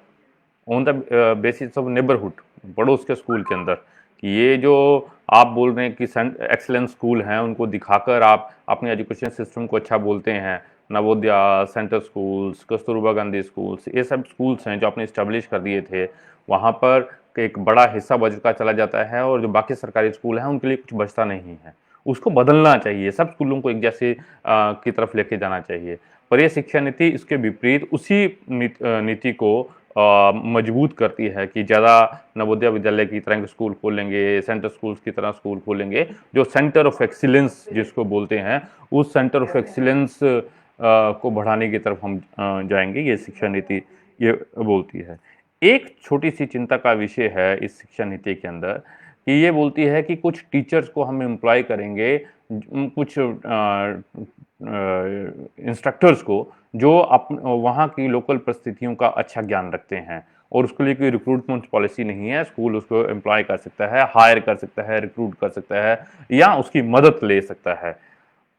on the basis of neighbourhood, पड़ोस के स्कूल के अंदर, कि ये जो आप बोल रहे हैं कि एक्सलेंस स्कूल हैं, उनको दिखाकर आप अपने एजुकेशन सिस्टम को अच्छा बोलते हैं। Navodaya, centre schools, Kasturba Gandhi schools, ये सब स्कूल्स हैं जो आपने इस्टेब्लिश कर दिए थे, वहाँ पर एक बड़ा हिस्सा बजट का चला जाता है, और जो बाकी सरकारी स्कूल हैं उनके लिए कुछ बचता नहीं है। उसको बदलना चाहिए, सब स्कूलों को एक जैसे की तरफ लेके जाना चाहिए। पर यह शिक्षा नीति इसके विपरीत उसी नीति को मजबूत करती है कि ज़्यादा नवोदय विद्यालय की तरह के स्कूल खोलेंगे, सेंटर स्कूल्स की तरह स्कूल खोलेंगे, जो सेंटर ऑफ एक्सीलेंस जिसको बोलते हैं, उस सेंटर ऑफ एक्सीलेंस को बढ़ाने की तरफ हम जाएंगे, ये शिक्षा नीति ये बोलती है। एक छोटी सी चिंता का विषय है इस शिक्षा नीति के अंदर कि ये बोलती है कि कुछ टीचर्स को हम एम्प्लॉय करेंगे, कुछ इंस्ट्रक्टर्स को जो वहाँ की लोकल परिस्थितियों का अच्छा ज्ञान रखते हैं, और उसके लिए कोई रिक्रूटमेंट पॉलिसी नहीं है। स्कूल उसको एम्प्लॉय कर सकता है, हायर कर सकता है, रिक्रूट कर सकता है, या उसकी मदद ले सकता है।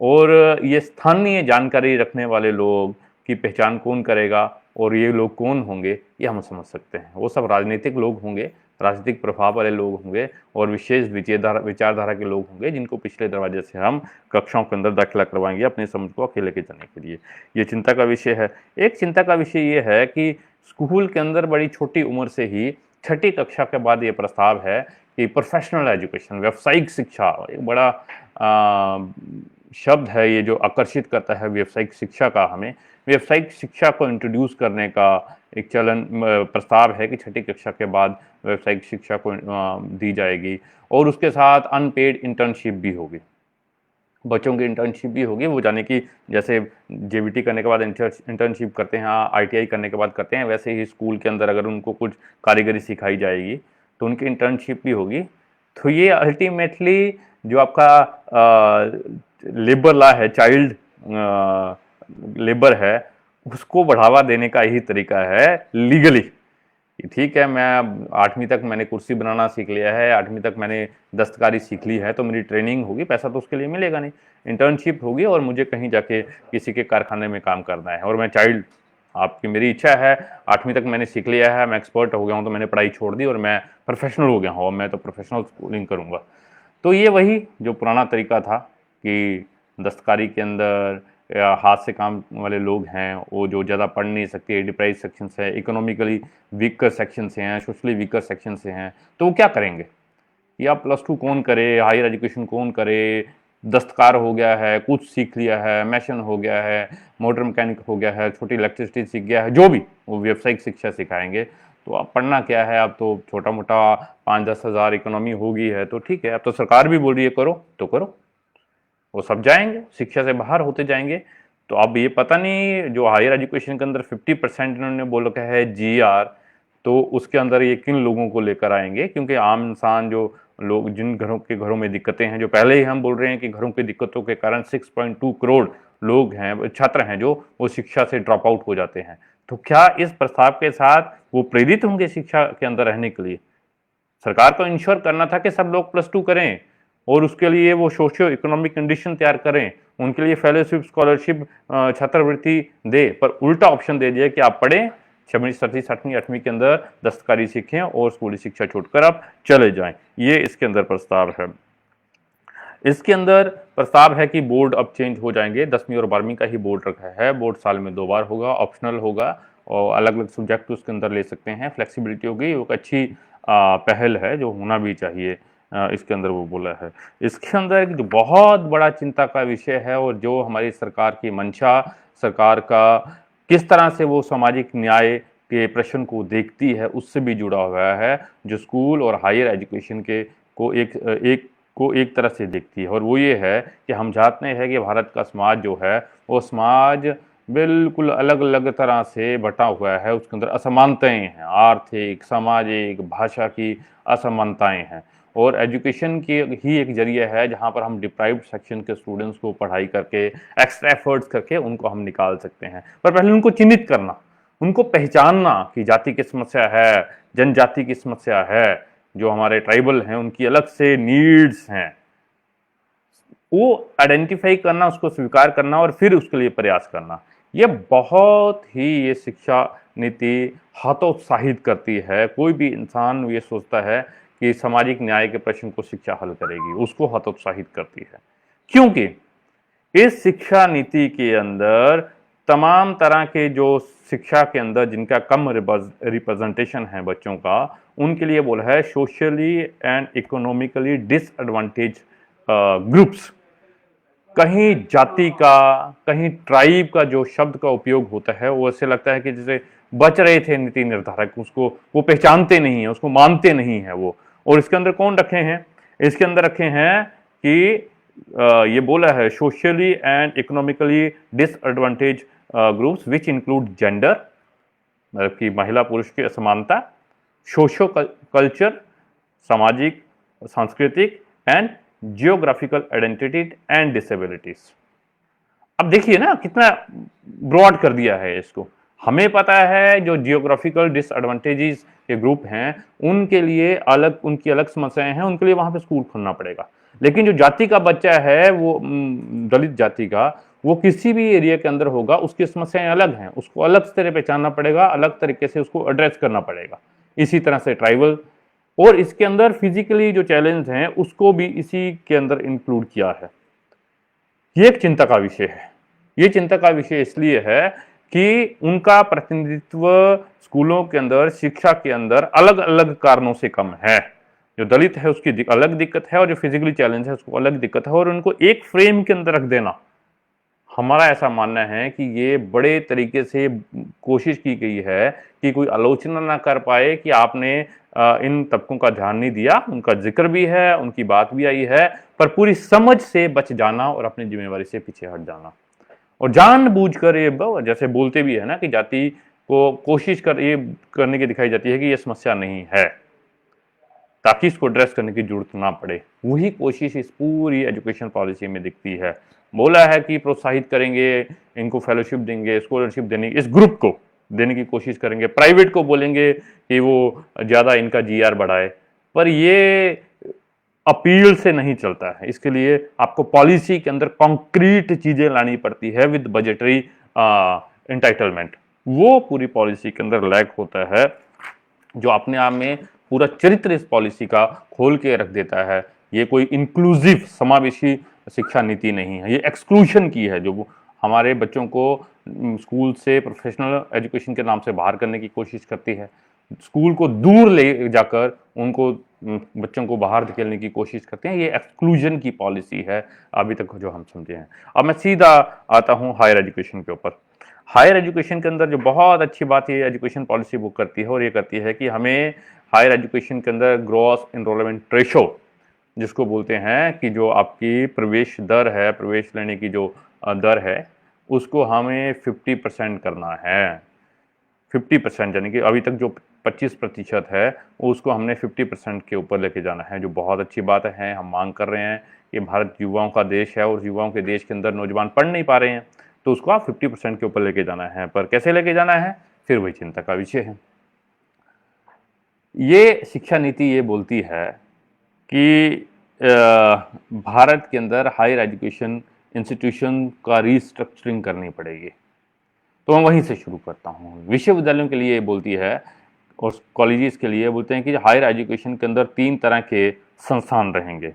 और ये स्थानीय जानकारी रखने वाले लोग की पहचान कौन करेगा, और ये लोग कौन होंगे, ये हम समझ सकते हैं। वो सब राजनीतिक लोग होंगे, राजनीतिक प्रभाव वाले लोग होंगे, और विशेष विचारधारा के लोग होंगे, जिनको पिछले दरवाजे से हम कक्षाओं के अंदर दाखिला करवाएंगे अपनी समझ को आगे लेके जाने के लिए। ये चिंता का विषय है। एक चिंता का विषय ये है कि स्कूल के अंदर बड़ी छोटी उम्र से ही, छठी कक्षा के बाद ये प्रस्ताव है कि प्रोफेशनल एजुकेशन, व्यावसायिक शिक्षा, एक बड़ा शब्द है ये जो आकर्षित करता है व्यावसायिक शिक्षा का। हमें व्यावसायिक शिक्षा को इंट्रोड्यूस करने का एक चलन प्रस्ताव है कि छठी कक्षा के बाद व्यावसायिक शिक्षा को दी जाएगी, और उसके साथ अनपेड इंटर्नशिप भी होगी, बच्चों की इंटर्नशिप भी होगी। वो जाने की जैसे जेबीटी करने के बाद इंटर्नशिप करते हैं, आईटीआई करने के बाद करते हैं, वैसे ही स्कूल के अंदर अगर उनको कुछ कारीगरी सिखाई जाएगी तो उनकी इंटर्नशिप भी होगी। तो ये अल्टीमेटली जो आपका लेबर लॉ है, चाइल्ड लेबर है, उसको बढ़ावा देने का यही तरीका है लीगली, ठीक है, मैं 8वीं तक मैंने कुर्सी बनाना सीख लिया है, 8वीं तक मैंने दस्तकारी सीख ली है, तो मेरी ट्रेनिंग होगी, पैसा तो उसके लिए मिलेगा नहीं। इंटर्नशिप होगी और मुझे कहीं जाके किसी के कारखाने में काम करना है, और मैं चाइल्ड, आपकी मेरी इच्छा है, 8वीं तक मैंने सीख लिया है, मैं एक्सपर्ट हो गया हूँ, तो मैंने पढ़ाई छोड़ दी और मैं प्रोफेशनल हो गया हूँ, मैं तो प्रोफेशनल स्कूलिंग करूँगा। तो ये वही जो पुराना तरीका था कि दस्तकारी के अंदर या हाथ से काम वाले लोग हैं, वो जो ज़्यादा पढ़ नहीं सकते, डिप्राइव सेक्शन से, इकोनॉमिकली वीकर सेक्शन से हैं, सोशली वीकर सेक्शन से हैं, तो वो क्या करेंगे? या +2 कौन करे, हायर एजुकेशन कौन करे, दस्तकार हो गया है, कुछ सीख लिया है, मैशन हो गया है, मोटर मैकेनिक हो गया है, छोटी इलेक्ट्रिसिटी सीख गया है, जो भी वो व्यावसायिक शिक्षा सिखाएंगे। तो अब पढ़ना क्या है, अब तो छोटा मोटा 5-10 हज़ार इकोनॉमी होगी है, तो ठीक है, अब तो सरकार भी बोल रही है करो तो करो, वो सब जाएंगे, शिक्षा से बाहर होते जाएंगे। तो अब ये पता नहीं, जो हायर एजुकेशन के अंदर 50% इन्होंने बोल रखा है GR, तो उसके अंदर ये किन लोगों को लेकर आएंगे, क्योंकि आम इंसान, जो लोग जिन घरों में दिक्कतें हैं, जो पहले ही हम बोल रहे हैं कि घरों की दिक्कतों के कारण 6.2 करोड़ लोग हैं, छात्र हैं, जो वो शिक्षा से ड्रॉप आउट हो जाते हैं। तो क्या इस प्रस्ताव के साथ वो प्रेरित होंगे शिक्षा के अंदर रहने के लिए? सरकार को इंश्योर करना था कि सब लोग +2 करें, और उसके लिए वो सोशियो इकोनॉमिक कंडीशन तैयार करें, उनके लिए फेलोशिप, स्कॉलरशिप, छात्रवृत्ति दे, पर उल्टा ऑप्शन दे दिया कि आप पढ़ें, 6वीं 7वीं 8वीं 8वीं के अंदर दस्तकारी सीखें और स्कूली शिक्षा छोड़कर आप चले जाएं। ये इसके अंदर प्रस्ताव है। इसके अंदर प्रस्ताव है कि बोर्ड अब चेंज हो जाएंगे, 10वीं और 12वीं का ही बोर्ड रखा है, बोर्ड साल में 2 बार होगा, ऑप्शनल होगा, और अलग अलग सब्जेक्ट उसके अंदर ले सकते हैं, फ्लेक्सिबिलिटी होगी, एक अच्छी पहल है जो होना भी चाहिए। इसके अंदर वो बोला है। इसके अंदर एक जो बहुत बड़ा चिंता का विषय है, और जो हमारी सरकार की मंशा, सरकार का किस तरह से वो सामाजिक न्याय के प्रश्न को देखती है, उससे भी जुड़ा हुआ है, जो स्कूल और हायर एजुकेशन के को एक तरह से देखती है, और वो ये है कि हम जानते हैं कि भारत का समाज जो है, वो समाज बिल्कुल अलग अलग तरह से बटा हुआ है, उसके अंदर असमानताएं हैं, आर्थिक, सामाजिक, भाषा की असमानताएं हैं, और एजुकेशन की ही एक जरिया है जहाँ पर हम डिप्राइव्ड सेक्शन के स्टूडेंट्स को पढ़ाई करके, एक्स्ट्रा एफर्ट्स करके उनको हम निकाल सकते हैं। पर पहले उनको चिन्हित करना, उनको पहचानना कि जाति की समस्या है, जनजाति की समस्या है, जो हमारे ट्राइबल हैं उनकी अलग से नीड्स हैं, वो आइडेंटिफाई करना, उसको स्वीकार करना, और फिर उसके लिए प्रयास करना। ये बहुत ही ये शिक्षा नीति हतोत्साहित करती है। कोई भी इंसान ये सोचता है कि सामाजिक न्याय के प्रश्न को शिक्षा हल करेगी, उसको हतोत्साहित करती है, क्योंकि इस शिक्षा नीति के अंदर तमाम तरह के जो शिक्षा के अंदर जिनका कम रिप्रेजेंटेशन है बच्चों का, उनके लिए बोला है socially and economically disadvantage groups. कहीं जाति का, कहीं ट्राइब का जो शब्द का उपयोग होता है, वो ऐसे लगता है कि जैसे बच रहे थे नीति निर्धारक, उसको वो पहचानते नहीं है, उसको मानते नहीं है वो। और इसके अंदर कौन रखे हैं? इसके अंदर रखे हैं कि ये बोला है socially and economically disadvantage groups which include gender, मतलब कि महिला पुरुष की असमानता, सोशो कल्चर, सामाजिक, सांस्कृतिक, and geographical identity and disabilities. अब देखिए ना कितना ब्रॉड कर दिया है इसको। हमें पता है जो जियोग्राफिकल डिसएडवांटेजेस के ग्रुप हैं, उनके लिए अलग, उनकी अलग समस्याएं हैं, उनके लिए वहां पे स्कूल खोलना पड़ेगा। लेकिन जो जाति का बच्चा है, वो दलित जाति का, वो किसी भी एरिया के अंदर होगा, उसकी समस्याएं अलग हैं, उसको अलग से पहचानना पड़ेगा, अलग तरीके से उसको एड्रेस करना पड़ेगा। इसी तरह से ट्राइबल, और इसके अंदर फिजिकली जो चैलेंज हैं उसको भी इसी के अंदर इंक्लूड किया है। ये एक चिंता का विषय है। ये चिंता का विषय इसलिए है कि उनका प्रतिनिधित्व स्कूलों के अंदर, शिक्षा के अंदर अलग अलग कारणों से कम है। जो दलित है उसकी अलग दिक्कत है, और जो फिजिकली चैलेंज है उसको अलग दिक्कत है, और उनको एक फ्रेम के अंदर रख देना, हमारा ऐसा मानना है कि ये बड़े तरीके से कोशिश की गई है कि कोई आलोचना ना कर पाए कि आपने इन तबकों का ध्यान नहीं दिया। उनका जिक्र भी है, उनकी बात भी आई है, पर पूरी समझ से बच जाना और अपनी जिम्मेवारी से पीछे हट जाना, और जानबूझकर ये जैसे बोलते भी है ना कि जाति को कोशिश कर ये करने की दिखाई जाती है कि ये समस्या नहीं है, ताकि इसको एड्रेस करने की जरूरत ना पड़े। वही कोशिश इस पूरी एजुकेशन पॉलिसी में दिखती है। बोला है कि प्रोत्साहित करेंगे, इनको फेलोशिप देंगे, स्कॉलरशिप देंगे, इस ग्रुप को, देने की कोशिश करेंगे, प्राइवेट को बोलेंगे कि वो ज़्यादा इनका जीआर बढ़ाए, पर ये अपील से नहीं चलता है। इसके लिए आपको पॉलिसी के अंदर कॉन्क्रीट चीजें लानी पड़ती है विद बजटरी एंटाइटलमेंट। वो पूरी पॉलिसी के अंदर लैक होता है, जो अपने आप में पूरा चरित्र इस पॉलिसी का खोल के रख देता है। ये कोई इंक्लूसिव समावेशी शिक्षा नीति नहीं है, ये एक्सक्लूशन की है, जो हमारे बच्चों को स्कूल से प्रोफेशनल एजुकेशन के नाम से बाहर करने की कोशिश करती है, स्कूल को दूर ले जाकर उनको बच्चों को बाहर धकेलने की कोशिश करते हैं। ये एक्सक्लूजन की पॉलिसी है अभी तक जो हम समझे हैं। अब मैं सीधा आता हूँ हायर एजुकेशन के ऊपर। हायर एजुकेशन के अंदर जो बहुत अच्छी बात ये एजुकेशन पॉलिसी बुक करती है, और ये करती है कि हमें हायर एजुकेशन के अंदर ग्रॉस एनरोलमेंट रेशो, जिसको बोलते हैं कि जो आपकी प्रवेश दर है, प्रवेश लेने की जो दर है, उसको हमें 50% करना है। 50%, यानी कि अभी तक जो 25% है उसको हमने 50% के ऊपर लेके जाना है, जो बहुत अच्छी बात है। हम मांग कर रहे हैं कि भारत युवाओं का देश है, और युवाओं के देश के अंदर नौजवान पढ़ नहीं पा रहे हैं, तो उसको आप 50% के ऊपर लेके जाना है। पर कैसे लेके जाना है, फिर वही चिंता का विषय है। ये शिक्षा नीति ये बोलती है कि भारत के अंदर हायर एजुकेशन इंस्टीट्यूशन का रीस्ट्रक्चरिंग करनी पड़ेगी। तो मैं वहीं से शुरू करता हूँ। विश्वविद्यालयों के लिए बोलती है और कॉलेजेस के लिए बोलते हैं कि हायर एजुकेशन के अंदर 3 तरह के संस्थान रहेंगे,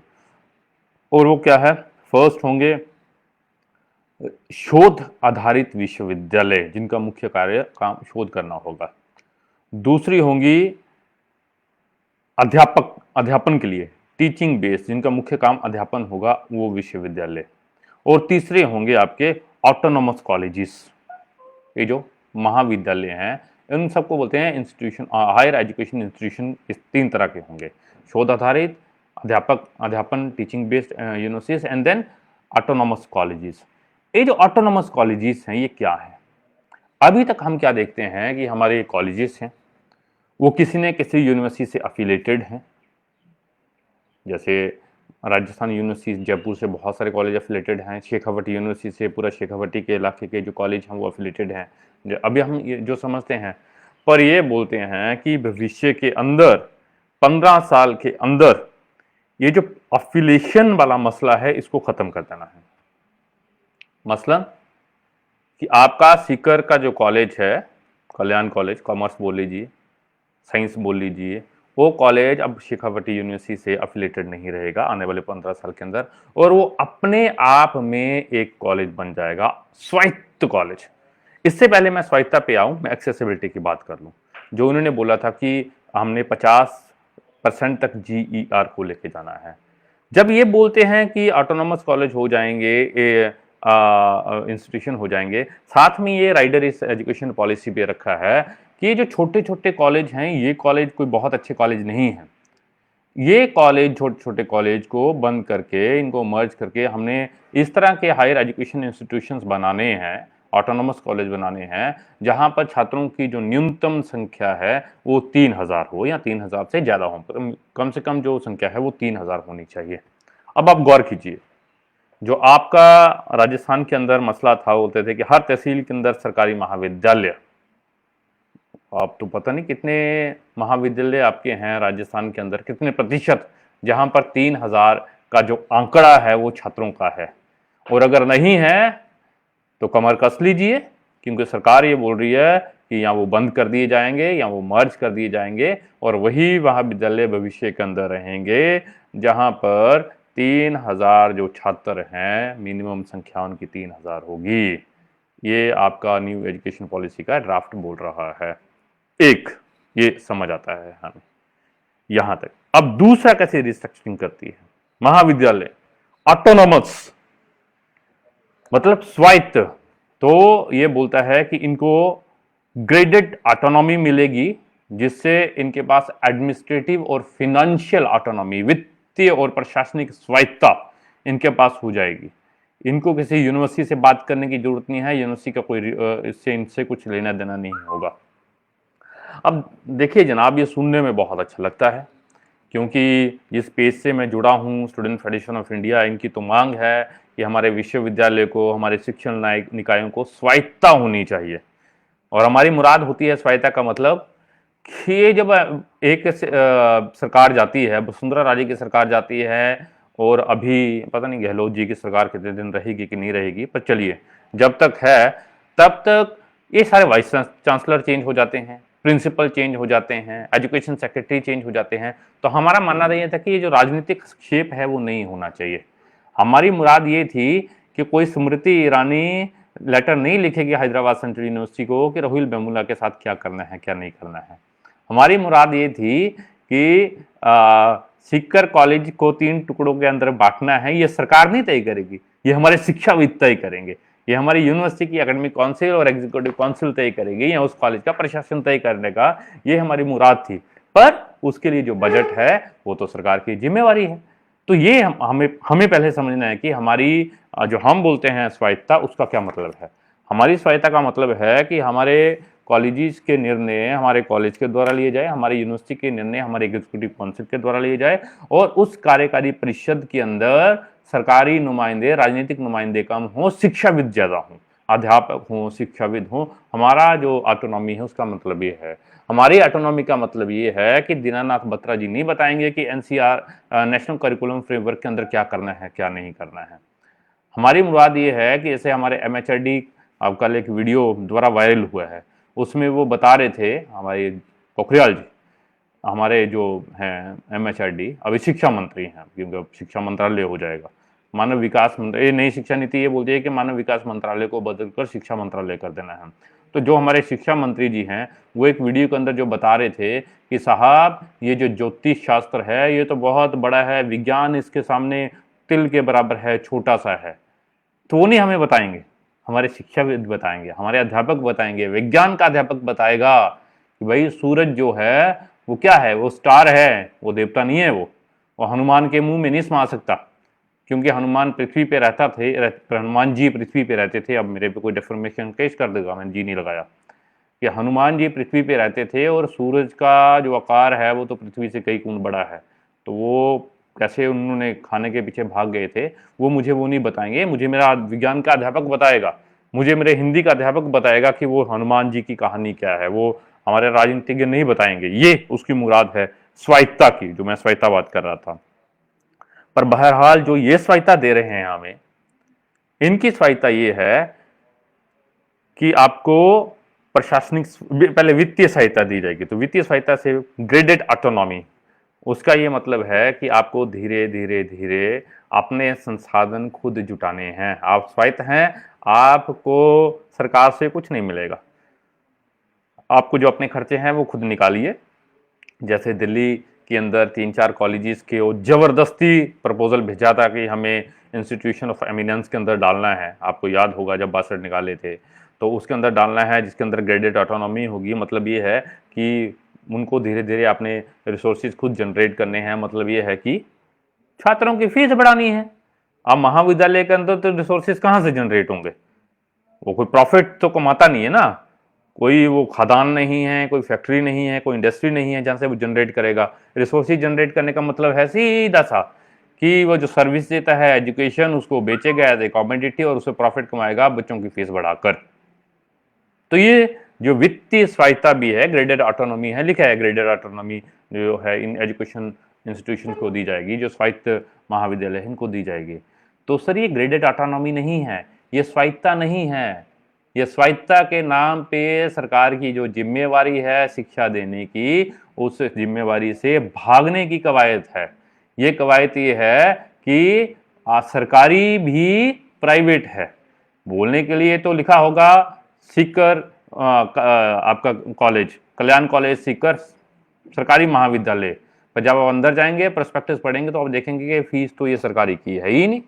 और वो क्या है। फर्स्ट होंगे शोध आधारित विश्वविद्यालय, जिनका मुख्य कार्य काम शोध करना होगा। दूसरी होंगी अध्यापन के लिए टीचिंग बेस्ड, जिनका मुख्य काम अध्यापन होगा, वो विश्वविद्यालय। और तीसरे होंगे आपके ऑटोनोमस कॉलेजेस, ये जो महाविद्यालय हैं, इन सबको बोलते हैं इंस्टीट्यूशन, हायर एजुकेशन इंस्टीट्यूशन। इस 3 तरह के होंगे, शोध आधारित, अध्यापन teaching based universities, and then autonomous colleges. ये जो ऑटोनोमस कॉलेजेस हैं ये क्या है। अभी तक हम क्या देखते हैं कि हमारे कॉलेजेस हैं वो किसी न किसी यूनिवर्सिटी से अफिलेटेड हैं। जैसे राजस्थान यूनिवर्सिटी जयपुर से बहुत सारे कॉलेज अफिलेटेड हैं, शेखावटी यूनिवर्सिटी से पूरा शेखावटी के इलाके के जो कॉलेज हैं वो अफिलेटेड हैं। अभी हम ये जो समझते हैं, पर ये बोलते हैं कि भविष्य के अंदर 15 साल के अंदर ये जो अफिलेशन वाला मसला है इसको खत्म कर देना है। मसलन कि आपका सीकर का जो कॉलेज है, कल्याण कॉलेज, कॉमर्स बोल लीजिए, साइंस बोल लीजिए, वो कॉलेज अब शेखावटी यूनिवर्सिटी से अफिलेटेड नहीं रहेगा आने वाले 15 साल के अंदर, और वो अपने आप में एक कॉलेज बन जाएगा, स्वायत्त कॉलेज। इससे पहले मैं स्वायत्ता पे आऊं, मैं एक्सेसिबिलिटी की बात कर लूं। जो उन्होंने बोला था कि हमने 50% तक GER को लेके जाना है। जब ये बोलते हैं कि ऑटोनोमस कॉलेज हो जाएंगे, इंस्टीट्यूशन हो जाएंगे, साथ में ये राइडर इस एजुकेशन पॉलिसी पे रखा है कि ये जो छोटे छोटे कॉलेज हैं, ये कॉलेज कोई बहुत अच्छे कॉलेज नहीं हैं। ये कॉलेज छोटे छोटे कॉलेज को बंद करके, इनको मर्ज करके हमने इस तरह के हायर एजुकेशन इंस्टीट्यूशंस बनाने हैं, ऑटोनोमस कॉलेज बनाने हैं, जहां पर छात्रों की जो न्यूनतम संख्या है वो 3000 हो या 3000 से ज़्यादा हो, कम से कम जो संख्या है वो 3000 होनी चाहिए। अब आप गौर कीजिए, जो आपका राजस्थान के अंदर मसला था, बोलते थे कि हर तहसील के अंदर सरकारी महाविद्यालय। आप तो पता नहीं कितने महाविद्यालय आपके हैं राजस्थान के अंदर, कितने प्रतिशत, जहां पर 3000 का जो आंकड़ा है वो छात्रों का है। और अगर नहीं है तो कमर कस लीजिए, क्योंकि सरकार ये बोल रही है कि या वो बंद कर दिए जाएंगे या वो मर्ज कर दिए जाएंगे, और वही महाविद्यालय भविष्य के अंदर रहेंगे जहां पर 3000 जो छात्र हैं, मिनिमम संख्या उनकी 3000 होगी। ये आपका न्यू एजुकेशन पॉलिसी का ड्राफ्ट बोल रहा है। एक ये समझ आता है हमें यहां तक। अब दूसरा कैसे रिस्ट्रक्चरिंग करती है महाविद्यालय, ऑटोनोमस मतलब स्वायत्त। तो ये बोलता है कि इनको ग्रेडेड ऑटोनॉमी मिलेगी, जिससे इनके पास एडमिनिस्ट्रेटिव और फिनेंशियल ऑटोनॉमी, वित्तीय और प्रशासनिक स्वायत्तता इनके पास हो जाएगी। इनको किसी यूनिवर्सिटी से बात करने की जरूरत नहीं है, यूनिवर्सिटी का कोई इससे इनसे कुछ लेना देना नहीं होगा। अब देखिए जनाब, ये सुनने में बहुत अच्छा लगता है, क्योंकि जिस पेज से मैं जुड़ा हूँ, स्टूडेंट फेडरेशन ऑफ इंडिया, इनकी तो मांग है कि हमारे विश्वविद्यालय को, हमारे शिक्षण निकायों को स्वायत्तता होनी चाहिए। और हमारी मुराद होती है स्वायत्ता का मतलब कि ये जब एक सरकार जाती है, वसुंधरा राजे की सरकार जाती है, और अभी पता नहीं गहलोत जी की सरकार कितने दिन रहेगी कि नहीं रहेगी, पर चलिए जब तक है तब तक ये सारे वाइस चांसलर चेंज हो जाते हैं, प्रिंसिपल चेंज हो जाते हैं, एजुकेशन सेक्रेटरी चेंज हो जाते हैं। तो हमारा मानना ये था कि ये जो राजनीतिक हस्तक्षेप है वो नहीं होना चाहिए। हमारी मुराद ये थी कि कोई स्मृति ईरानी लेटर नहीं लिखेगी हैदराबाद सेंट्रल यूनिवर्सिटी को कि राहुल वेमुला के साथ क्या करना है क्या नहीं करना है। हमारी मुराद ये थी कि सीकर कॉलेज को 3 टुकड़ों के अंदर बांटना है, ये सरकार नहीं तय करेगी, ये हमारे शिक्षाविद तय करेंगे, ये हमारी यूनिवर्सिटी की एकेडमिक काउंसिल और एग्जीक्यूटिव काउंसिल तय करेगी, या उस कॉलेज का प्रशासन तय करने का ये हमारी मुराद थी। पर उसके लिए जो बजट है वो तो सरकार की जिम्मेवारी है। तो ये हमें हमें पहले समझना है कि हमारी जो हम बोलते हैं स्वायत्ता, उसका क्या मतलब है। हमारी स्वायत्ता का मतलब है कि हमारे कॉलेजेस के निर्णय हमारे कॉलेज के द्वारा लिए जाए, हमारे यूनिवर्सिटी के निर्णय हमारे एग्जीक्यूटिव काउंसिल के द्वारा लिए जाए, और उस कार्यकारी परिषद के अंदर सरकारी नुमाइंदे, राजनीतिक नुमाइंदे कम हो, शिक्षाविद ज्यादा हो, अध्यापक हो, शिक्षाविद हो। हमारा जो ऑटोनॉमी है उसका मतलब ये है, हमारी ऑटोनॉमी का मतलब ये है कि दीनानाथ बत्रा जी नहीं बताएंगे कि एनसीआर नेशनल करिकुलम फ्रेमवर्क के अंदर क्या करना है क्या नहीं करना है। हमारी मुराद ये है कि जैसे हमारे एमएचआरडी कल एक वीडियो द्वारा वायरल हुआ है, उसमें वो बता रहे थे हमारे पोखरियाल जी, हमारे जो हैं एमएचआरडी अभी शिक्षा मंत्री हैं, क्योंकि अब शिक्षा मंत्रालय हो जाएगा, मानव विकास मंत्री, ये नई शिक्षा नीति ये बोलती है कि मानव विकास मंत्रालय को बदलकर शिक्षा मंत्रालय कर देना है। तो जो हमारे शिक्षा मंत्री जी हैं वो एक वीडियो के अंदर जो बता रहे थे कि साहब ये जो ज्योतिष शास्त्र है ये तो बहुत बड़ा है, विज्ञान इसके सामने तिल के बराबर है, छोटा सा है। तो वो नहीं हमें बताएंगे, हमारे शिक्षाविद बताएंगे, हमारे अध्यापक बताएंगे, विज्ञान का अध्यापक बताएगा कि भाई सूरज जो है वो क्या है, वो स्टार है, वो देवता नहीं है, वो हनुमान के मुंह में नहीं समा सकता, क्योंकि हनुमान पृथ्वी पे रहता थे, हनुमान जी पृथ्वी पे रहते थे। अब मेरे पे कोई डेफर्मेशन केस कर देगा, मैंने जी नहीं लगाया, कि हनुमान जी पृथ्वी पे रहते थे और सूरज का जो आकार है वो तो पृथ्वी से कई गुण बड़ा है। तो वो कैसे उन्होंने खाने के पीछे भाग गए थे वो नहीं बताएंगे, मुझे मेरा विज्ञान का अध्यापक बताएगा, मुझे मेरे हिंदी का अध्यापक बताएगा कि वो हनुमान जी की कहानी क्या है, वो हमारे राजनीतिज्ञ नहीं बताएंगे। ये उसकी मुराद है स्वायत्ता की, जो मैं स्वायत्ता बात कर रहा था। पर बहरहाल जो ये स्वायत्ता दे रहे हैं हमें, इनकी स्वायत्ता ये है कि आपको प्रशासनिक, पहले वित्तीय सहायता दी जाएगी। तो वित्तीय सहायता से ग्रेडेड ऑटोनॉमी, उसका ये मतलब है कि आपको धीरे धीरे धीरे अपने संसाधन खुद जुटाने हैं। आप स्वायत्त हैं, आपको सरकार से कुछ नहीं मिलेगा, आपको जो अपने खर्चे हैं वो खुद निकालिए। जैसे दिल्ली के अंदर 3-4 कॉलेजेस के वो जबरदस्ती प्रपोजल भेजा था कि हमें इंस्टीट्यूशन ऑफ एमिनेंस के अंदर डालना है, आपको याद होगा जब 62 निकाले थे, तो उसके अंदर डालना है जिसके अंदर ग्रेडेड ऑटोनॉमी होगी। मतलब ये है कि उनको धीरे धीरे अपने रिसोर्सेज खुद जनरेट करने हैं। मतलब ये है कि छात्रों की फीस बढ़ानी है। अब महाविद्यालय के अंदर तो रिसोर्सेज कहाँ से जनरेट होंगे, वो कोई प्रॉफिट तो कमाता नहीं है ना, कोई वो खदान नहीं है, कोई फैक्ट्री नहीं है, कोई इंडस्ट्री नहीं है जहां से वो जनरेट करेगा। रिसोर्सेज जनरेट करने का मतलब है सीधा सा कि वो जो सर्विस देता है एजुकेशन, उसको बेचेगा एज ए कॉमोडिटी और उससे प्रॉफिट कमाएगा बच्चों की फीस बढ़ाकर। तो ये जो वित्तीय स्वायत्ता भी है, ग्रेडेड ऑटोनॉमी है, लिखा है ग्रेडेड ऑटोनॉमी जो है इन एजुकेशन इंस्टीट्यूशन को दी जाएगी, जो स्वायत्त महाविद्यालय है इनको दी जाएगी। तो सर ये ग्रेडेड ऑटोनॉमी नहीं है, ये स्वायत्ता नहीं है, ये स्वायत्ता के नाम पे सरकार की जो जिम्मेवारी है शिक्षा देने की, उस जिम्मेवारी से भागने की कवायद है। ये कवायद ये है कि सरकारी भी प्राइवेट है। बोलने के लिए तो लिखा होगा सीकर आपका कॉलेज, कल्याण कॉलेज सीकर सरकारी महाविद्यालय, पर जब आप अंदर जाएंगे प्रोस्पेक्टस पढ़ेंगे तो आप देखेंगे कि फीस तो ये सरकारी की है ही नहीं।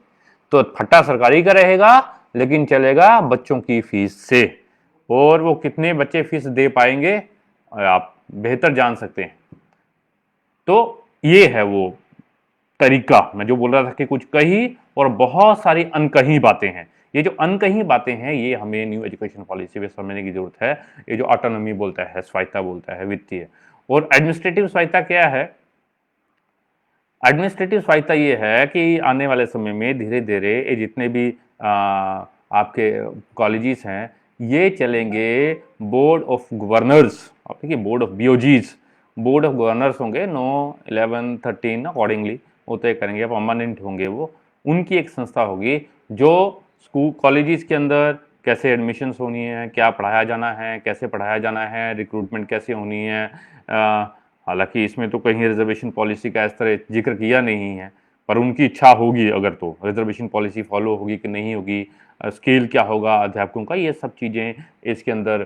तो फट्टा सरकारी का रहेगा लेकिन चलेगा बच्चों की फीस से, और वो कितने बच्चे फीस दे पाएंगे आप बेहतर जान सकते हैं। तो ये है वो तरीका, मैं जो बोल रहा था कि कुछ कही और बहुत सारी अनकही बातें हैं। ये जो अनकही बातें हैं ये हमें न्यू एजुकेशन पॉलिसी में समझने की जरूरत है। ये जो ऑटोनॉमी बोलता है, स्वायत्ता बोलता है, वित्तीय और एडमिनिस्ट्रेटिव स्वायत्ता क्या है। एडमिनिस्ट्रेटिव स्वायत्ता ये है कि आने वाले समय में धीरे धीरे ये जितने भी आपके कॉलेजेस हैं ये चलेंगे बोर्ड ऑफ गवर्नर्स। आप देखिए board of BOGs, board of governors होंगे 9, 11, 13 अकॉर्डिंगली वो तय करेंगे, परमानेंट होंगे वो। उनकी एक संस्था होगी जो स्कूल कॉलेजेस के अंदर कैसे एडमिशन्स होनी है, क्या पढ़ाया जाना है, कैसे पढ़ाया जाना है, रिक्रूटमेंट कैसे होनी है। हालांकि इसमें तो कहीं रिजर्वेशन पॉलिसी का इस तरह जिक्र किया नहीं है, पर उनकी इच्छा होगी अगर तो रिजर्वेशन पॉलिसी फॉलो होगी कि नहीं होगी, स्केल क्या होगा अध्यापकों का, ये सब चीज़ें इसके अंदर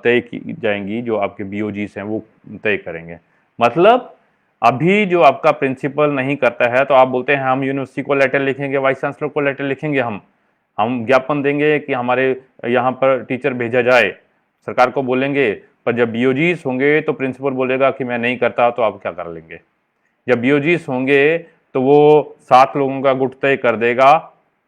तय की जाएंगी, जो आपके बीओजीस हैं वो तय करेंगे। मतलब अभी जो आपका प्रिंसिपल नहीं करता है तो आप बोलते हैं हम यूनिवर्सिटी को लेटर लिखेंगे, वाइस चांसलर को लेटर लिखेंगे, हम ज्ञापन देंगे कि हमारे यहाँ पर टीचर भेजा जाए, सरकार को बोलेंगे। पर जब बीओजीस होंगे तो प्रिंसिपल बोलेगा कि मैं नहीं करता, तो आप क्या कर लेंगे? जब बीओजीस होंगे तो वो 7 लोगों का गुट तय कर देगा,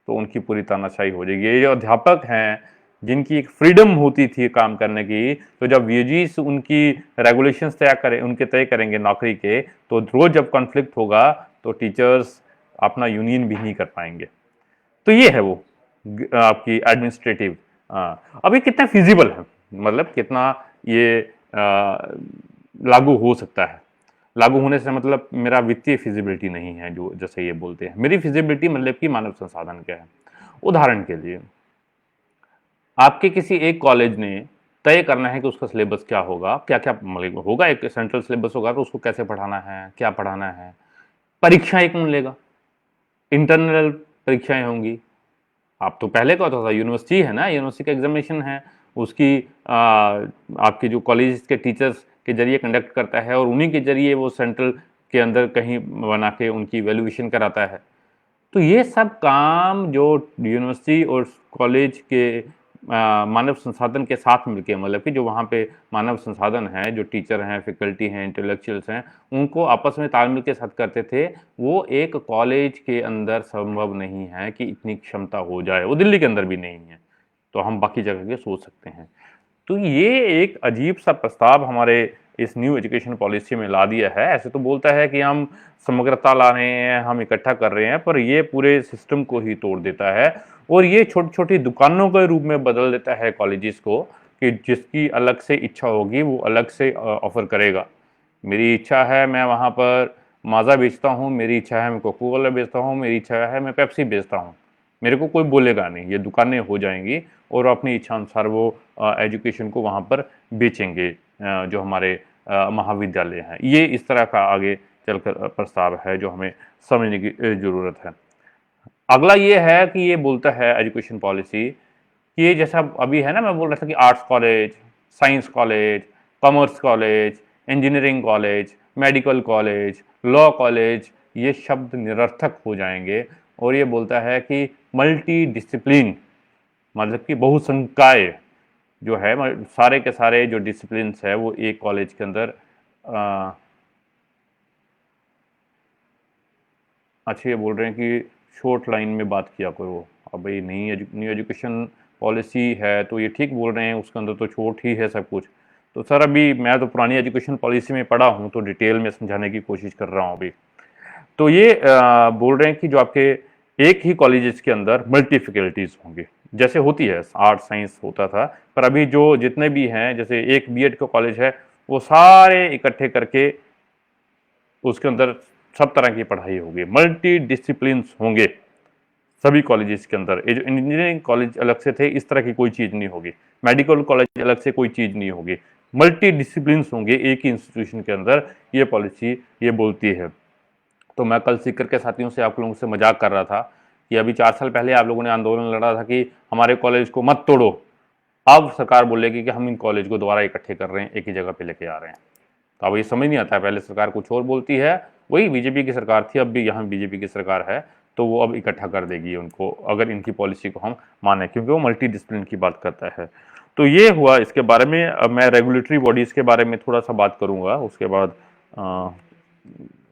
तो उनकी पूरी तानाशाही हो जाएगी। ये जो अध्यापक हैं जिनकी एक फ्रीडम होती थी काम करने की, तो जब बीओजीस उनकी रेगुलेशंस तय करें, उनके तय करेंगे नौकरी के, तो रोज जब कॉन्फ्लिक्ट होगा तो टीचर्स अपना यूनियन भी नहीं कर पाएंगे। तो ये है वो आपकी एडमिनिस्ट्रेटिव। अब ये कितना फिजिबल है, मतलब कितना ये लागू हो सकता है। लागू होने से मतलब मेरा वित्तीय फिजिबिलिटी नहीं है, जो जैसे ये बोलते हैं, मेरी फिजिबिलिटी मतलब कि मानव संसाधन क्या है। उदाहरण के लिए आपके किसी एक कॉलेज ने तय करना है कि उसका सिलेबस क्या होगा, क्या क्या मतलब होगा, एक सेंट्रल सिलेबस होगा तो उसको कैसे पढ़ाना है, क्या पढ़ाना है। परीक्षाएं कौन लेगा? इंटरनल परीक्षाएं होंगी। आप तो पहले का होता था यूनिवर्सिटी है ना, यूनिवर्सिटी का एग्जामिनेशन है, उसकी आपके जो कॉलेज के टीचर्स के जरिए कंडक्ट करता है, और उन्हीं के जरिए वो सेंट्रल के अंदर कहीं बना के उनकी वैल्यूएशन कराता है। तो ये सब काम जो यूनिवर्सिटी और कॉलेज के मानव संसाधन के साथ मिलके, मतलब कि जो वहाँ पे मानव संसाधन है, जो टीचर हैं, फैकल्टी हैं, इंटेलेक्चुअल्स हैं, उनको आपस में तालमेल के साथ करते थे, वो एक कॉलेज के अंदर संभव नहीं है कि इतनी क्षमता हो जाए, वो दिल्ली के अंदर भी नहीं है, तो हम बाकी जगह के सोच सकते हैं। तो ये एक अजीब सा प्रस्ताव हमारे इस न्यू एजुकेशन पॉलिसी में ला दिया है। ऐसे तो बोलता है कि हम समग्रता ला रहे हैं, हम इकट्ठा कर रहे हैं, पर ये पूरे सिस्टम को ही तोड़ देता है, और ये छोटी छोटी दुकानों के रूप में बदल देता है कॉलेजेस को, कि जिसकी अलग से इच्छा होगी वो अलग से ऑफर करेगा। मेरी इच्छा है मैं वहाँ पर माज़ा बेचता हूँ, मेरी इच्छा है मैं कोको कोला बेचता हूँ, मेरी इच्छा है मैं पेप्सी बेचता हूँ, मेरे को कोई बोलेगा नहीं, ये दुकानें हो जाएंगी और अपनी इच्छा अनुसार वो एजुकेशन को वहाँ पर बेचेंगे। जो हमारे महाविद्यालय हैं, ये इस तरह का आगे चलकर प्रस्ताव है जो हमें समझने की ज़रूरत है। अगला ये है कि ये बोलता है एजुकेशन पॉलिसी कि ये जैसा अभी है ना, मैं बोल रहा था कि arts college, science college, commerce college, engineering college, medical college, law college, ये शब्द निरर्थक हो जाएंगे, और ये बोलता है कि मल्टी डिसिप्लिन, मतलब कि बहुसंकाय जो है, सारे के सारे जो डिसिप्लिन है वो एक कॉलेज के अंदर अच्छा ये बोल रहे हैं कि शॉर्ट लाइन में बात किया करो। अब भाई न्यू एजुकेशन पॉलिसी है तो ये ठीक बोल रहे हैं, उसके अंदर तो छोट ही है सब कुछ। तो सर अभी मैं तो पुरानी एजुकेशन पॉलिसी में पढ़ा हूँ, तो डिटेल में समझाने की कोशिश कर रहा हूँ अभी। तो ये बोल रहे हैं कि जो आपके एक ही कॉलेजेस के अंदर मल्टी फैकल्टीज होंगे, जैसे होती है आर्ट साइंस होता था, पर अभी जो जितने भी हैं, जैसे एक बीएड का कॉलेज है, वो सारे इकट्ठे करके उसके अंदर सब तरह की पढ़ाई होगी, मल्टी डिसिप्लिन होंगे सभी कॉलेजेस के अंदर। ये जो इंजीनियरिंग कॉलेज अलग से थे, इस तरह की कोई चीज़ नहीं होगी, मेडिकल कॉलेज अलग से कोई चीज़ नहीं होगी, मल्टी डिसिप्लिन होंगे एक ही इंस्टीट्यूशन के अंदर, ये पॉलिसी ये बोलती है। तो मैं कल सीकर के साथियों से आप लोगों से मजाक कर रहा था कि अभी 4 साल पहले आप लोगों ने आंदोलन लड़ा था कि हमारे कॉलेज को मत तोड़ो, अब सरकार बोलेगी कि हम इन कॉलेज को दोबारा इकट्ठे कर रहे हैं, एक ही जगह पे लेके आ रहे हैं। तो अब ये समझ नहीं आता है, पहले सरकार कुछ और बोलती है, वही बीजेपी की सरकार थी, अब भी यहाँ बीजेपी की सरकार है, तो वो अब इकट्ठा कर देगी उनको, अगर इनकी पॉलिसी को हम माने, क्योंकि वो मल्टी डिसिप्लिन की बात करता है। तो ये हुआ इसके बारे में। अब मैं रेगुलेटरी बॉडीज़ के बारे में थोड़ा सा बात करूँगा, उसके बाद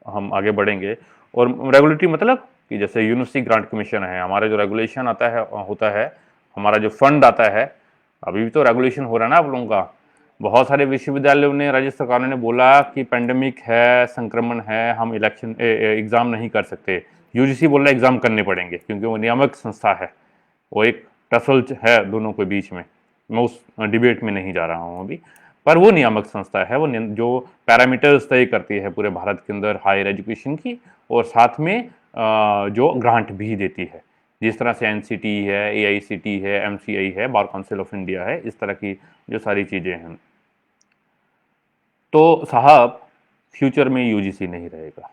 हम आगे बढ़ेंगे। और रेगुलेटरी मतलब कि जैसे यूनिवर्सिटी ग्रांट कमीशन है, हमारा जो रेगुलेशन आता है होता है, हमारा जो फंड आता है, अभी भी तो रेगुलेशन हो रहा है ना आप लोगों का। बहुत सारे विश्वविद्यालयों ने, राज्य सरकारों ने बोला कि पेंडेमिक है, संक्रमण है, हम इलेक्शन एग्ज़ाम नहीं कर सकते। यूजीसी बोल रहा है एग्ज़ाम करने पड़ेंगे, क्योंकि वो नियामक संस्था है, वो एक टसल है दोनों के बीच में। मैं उस डिबेट में नहीं जा रहा हूँ अभी, पर वो नियामक संस्था है, वो जो पैरामीटर्स तय करती है पूरे भारत के अंदर हायर एजुकेशन की, और साथ में जो ग्रांट भी देती है, जिस तरह से एनसीटी है, एआईसीटी है, एमसीआई है, बार काउंसिल ऑफ इंडिया है, इस तरह की जो सारी चीज़ें हैं। तो साहब फ्यूचर में यूजीसी नहीं रहेगा,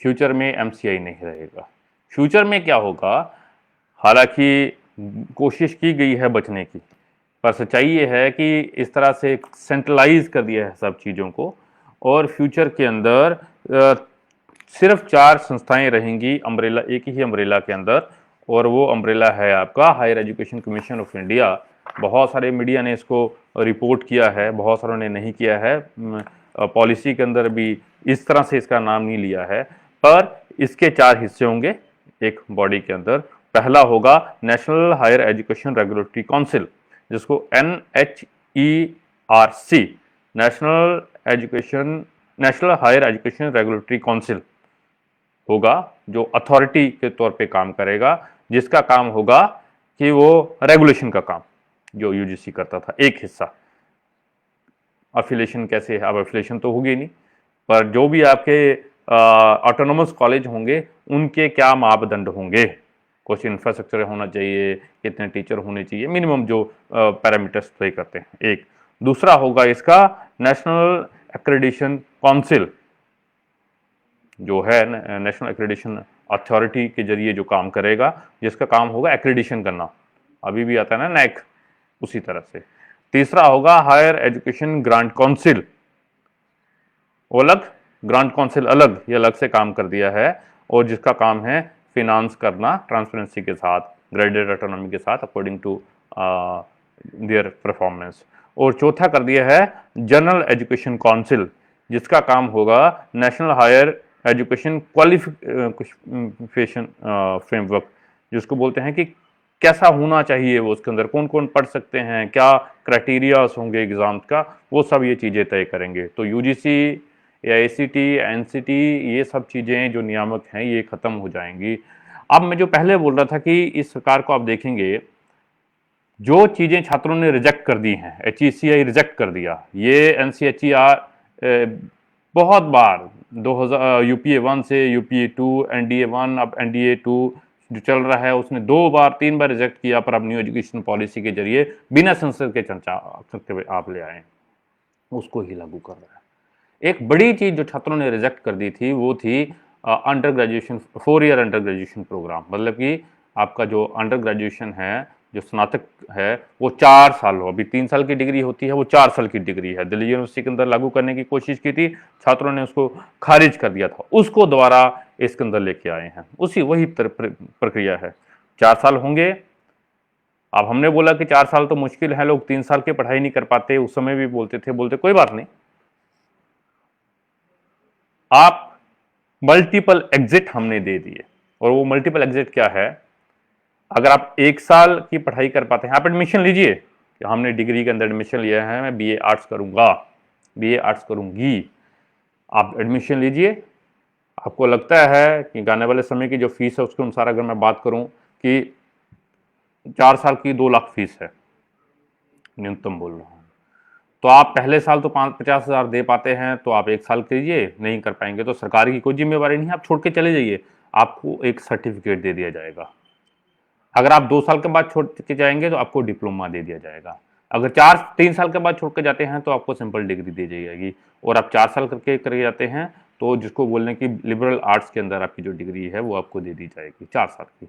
फ्यूचर में एमसीआई नहीं रहेगा, फ्यूचर में क्या होगा, हालांकि कोशिश की गई है बचने की, पर सच्चाई ये है कि इस तरह से सेंट्रलाइज कर दिया है सब चीज़ों को, और फ्यूचर के अंदर सिर्फ 4 संस्थाएं रहेंगी अम्ब्रेला, एक ही अम्ब्रेला के अंदर, और वो अम्ब्रेला है आपका higher education commission of India. बहुत सारे मीडिया ने इसको रिपोर्ट किया है, बहुत सारों ने नहीं किया है, पॉलिसी के अंदर भी इस तरह से इसका नाम नहीं लिया है, पर इसके 4 हिस्से होंगे एक बॉडी के अंदर। पहला होगा national higher education regulatory council, जिसको NHERC, national higher education regulatory council होगा, जो अथॉरिटी के तौर पे काम करेगा, जिसका काम होगा कि वो रेगुलेशन का काम जो यूजीसी करता था, एक हिस्सा। अफिलेशन कैसे है, अब अफिलेशन तो होगी नहीं, पर जो भी आपके ऑटोनोमस कॉलेज होंगे उनके क्या मापदंड होंगे, कुछ इंफ्रास्ट्रक्चर होना चाहिए, कितने टीचर होने चाहिए, मिनिमम जो पैरामीटर्स तय करते हैं। एक दूसरा होगा इसका नेशनल एक्रेडिटेशन काउंसिल, जो है नेशनल एक्रेडिटेशन अथॉरिटी के जरिए जो काम करेगा, जिसका काम होगा एक्रेडिशन करना, अभी भी आता है ना नैक, उसी तरह से। तीसरा होगा हायर एजुकेशन ग्रांट काउंसिल, अलग, ग्रांट काउंसिल अलग, ये अलग से काम कर दिया है, और जिसका काम है फिनांस करना ट्रांसपेरेंसी के साथ, ग्रेडेड ऑटोनॉमी के साथ, अकॉर्डिंग टू देयर परफॉर्मेंस। और चौथा कर दिया है जनरल एजुकेशन काउंसिल, जिसका काम होगा national higher education qualification framework, जिसको बोलते हैं कि कैसा होना चाहिए वो, उसके अंदर कौन कौन पढ़ सकते हैं, क्या क्राइटेरियाज होंगे एग्जाम्स का, वो सब ये चीज़ें तय करेंगे। तो यूजीसी, एआईसीटी, एनसीटी, ये सब चीज़ें जो नियामक हैं ये ख़त्म हो जाएंगी। अब मैं जो पहले बोल रहा था कि इस सरकार को आप देखेंगे, जो चीज़ें छात्रों ने रिजेक्ट कर दी हैं, HECI रिजेक्ट कर दिया, ये NCHER बहुत बार 2000 UPA 1 से UPA 2, NDA 1, अब NDA 2 जो चल रहा है, उसने 2 बार 3 बार रिजेक्ट किया, पर अब न्यू एजुकेशन पॉलिसी के जरिए बिना संसद के चर्चा करते हुए आप ले आए, उसको ही लागू कर रहा है। एक बड़ी चीज जो छात्रों ने रिजेक्ट कर दी थी वो थी under graduation, 4 year under graduation program, मतलब कि आपका जो अंडर ग्रेजुएशन है, जो स्नातक है, वो 4 साल हो, अभी 3 साल की डिग्री होती है, वो 4 साल की डिग्री है। दिल्ली यूनिवर्सिटी के अंदर लागू करने की कोशिश की थी, छात्रों ने उसको खारिज कर दिया था, उसको दोबारा इसके अंदर लेके आए हैं, उसी वही प्रक्रिया है। 4 साल होंगे। अब हमने बोला कि 4 साल तो मुश्किल है, लोग 3 साल की पढ़ाई नहीं कर पाते, उस समय भी बोलते थे, बोलते कोई बात नहीं, आप मल्टीपल एग्जिट हमने दे दिए। और वो मल्टीपल एग्जिट क्या है, अगर आप 1 साल की पढ़ाई कर पाते हैं, आप एडमिशन लीजिए, कि हमने डिग्री के अंदर एडमिशन लिया है, मैं BA आर्ट्स करूंगा, BA आर्ट्स करूंगी, आप एडमिशन लीजिए। आपको लगता है कि आने वाले समय की जो फीस है उसके अनुसार अगर मैं बात करूं कि 4 साल की 2 लाख फीस है, न्यूनतम बोल रहा हूं, तो आप पहले साल तो 50,000 दे पाते हैं, तो आप 1 साल कीजिए, नहीं कर पाएंगे तो सरकार की कोई जिम्मेवारी नहीं, आप छोड़ के चले जाइए, आपको एक सर्टिफिकेट दे दिया जाएगा। अगर आप 2 साल के बाद छोड़ के जाएंगे तो आपको डिप्लोमा दे दिया जाएगा। अगर 3 साल के बाद छोड़ के जाते हैं तो आपको सिंपल डिग्री दी जाएगी। और आप 4 साल करके जाते हैं तो जिसको बोलने की लिबरल आर्ट्स के अंदर आपकी जो डिग्री है वो आपको दे दी जाएगी 4 साल की।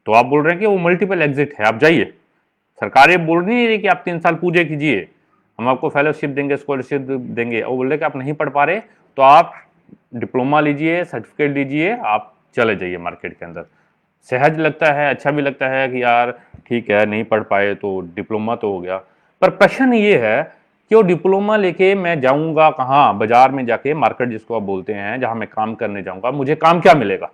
तो आप बोल रहे हैं कि वो मल्टीपल एग्जिट है, आप जाइए, सरकार ये बोल नहीं रही कि आप 3 साल पूजे कीजिए, हम आपको फेलोशिप देंगे, स्कॉलरशिप देंगे, वो बोल रहे कि आप नहीं पढ़ पा रहे तो आप डिप्लोमा लीजिए, सर्टिफिकेट लीजिए, आप चले जाइए मार्केट के अंदर। सहज लगता है, अच्छा भी लगता है कि यार ठीक है, नहीं पढ़ पाए तो डिप्लोमा तो हो गया, पर प्रश्न ये है कि वो डिप्लोमा लेके मैं जाऊंगा कहाँ, बाजार में जाके, मार्केट जिसको आप बोलते हैं, जहां मैं काम करने जाऊंगा, मुझे काम क्या मिलेगा,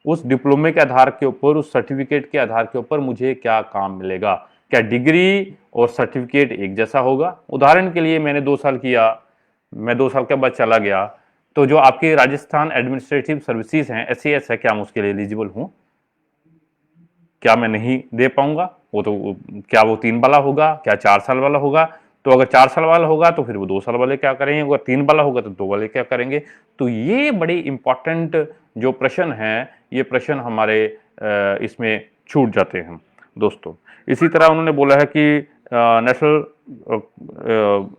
उस डिप्लोमे के आधार के ऊपर, उस सर्टिफिकेट के आधार के ऊपर मुझे क्या काम मिलेगा, क्या डिग्री और सर्टिफिकेट एक जैसा होगा। उदाहरण के लिए मैंने 2 साल किया, मैं 2 साल के बाद चला गया, तो जो आपकी राजस्थान एडमिनिस्ट्रेटिव सर्विसेज हैं, SAS है, क्या मैं उसके लिए एलिजिबल हूं, क्या मैं नहीं दे पाऊंगा, वो तो क्या वो 3 वाला होगा, क्या 4 साल वाला होगा? तो अगर 4 साल वाला होगा तो फिर वो 2 साल वाले क्या करेंगे, अगर 3 वाला होगा तो 2 वाले क्या करेंगे? तो ये बड़े इंपॉर्टेंट जो प्रश्न हैं, ये प्रश्न हमारे इसमें छूट जाते हैं दोस्तों। इसी तरह उन्होंने बोला है कि नेशनल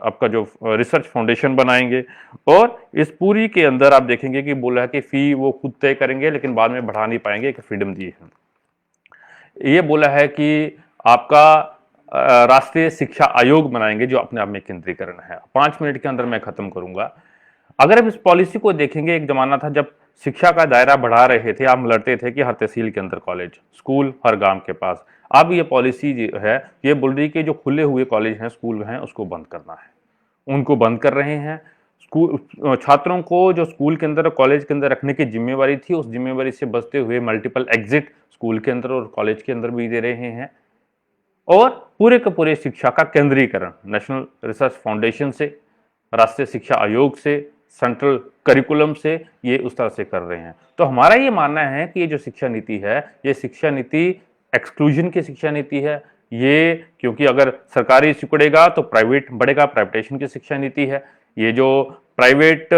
आपका जो रिसर्च फाउंडेशन बनाएंगे, और इस पूरी के अंदर आप देखेंगे कि बोला है कि फी वो खुद तय करेंगे, लेकिन बाद में बढ़ा नहीं पाएंगे, एक फ्रीडम दी है। ये बोला है कि आपका राष्ट्रीय शिक्षा आयोग बनाएंगे, जो अपने आप में केंद्रीकरण है। 5 मिनट के अंदर मैं खत्म करूंगा। अगर आप इस पॉलिसी को देखेंगे, एक जमाना था जब शिक्षा का दायरा बढ़ा रहे थे, हम लड़ते थे कि हर तहसील के अंदर कॉलेज, स्कूल हर गांव के पास। अब ये पॉलिसी जो है, ये बोल रही है कि जो खुले हुए कॉलेज हैं, स्कूल हैं, उसको बंद करना है। उनको बंद कर रहे हैं। स्कूल छात्रों को जो स्कूल के अंदर, कॉलेज के अंदर रखने की जिम्मेवारी थी, उस जिम्मेवारी से बचते हुए मल्टीपल एग्जिट स्कूल के अंदर और कॉलेज के अंदर भी दे रहे हैं। और पूरे के पूरे शिक्षा का केंद्रीकरण नेशनल रिसर्च फाउंडेशन से, राष्ट्रीय शिक्षा आयोग से, सेंट्रल करिकुलम से, ये उस तरह से कर रहे हैं। तो हमारा ये मानना है कि ये जो शिक्षा नीति है, ये शिक्षा नीति एक्सक्लूजन की शिक्षा नीति है। ये क्योंकि अगर सरकारी सिकुड़ेगा तो प्राइवेट बढ़ेगा, प्राइवेटेशन की शिक्षा नीति है। ये जो प्राइवेट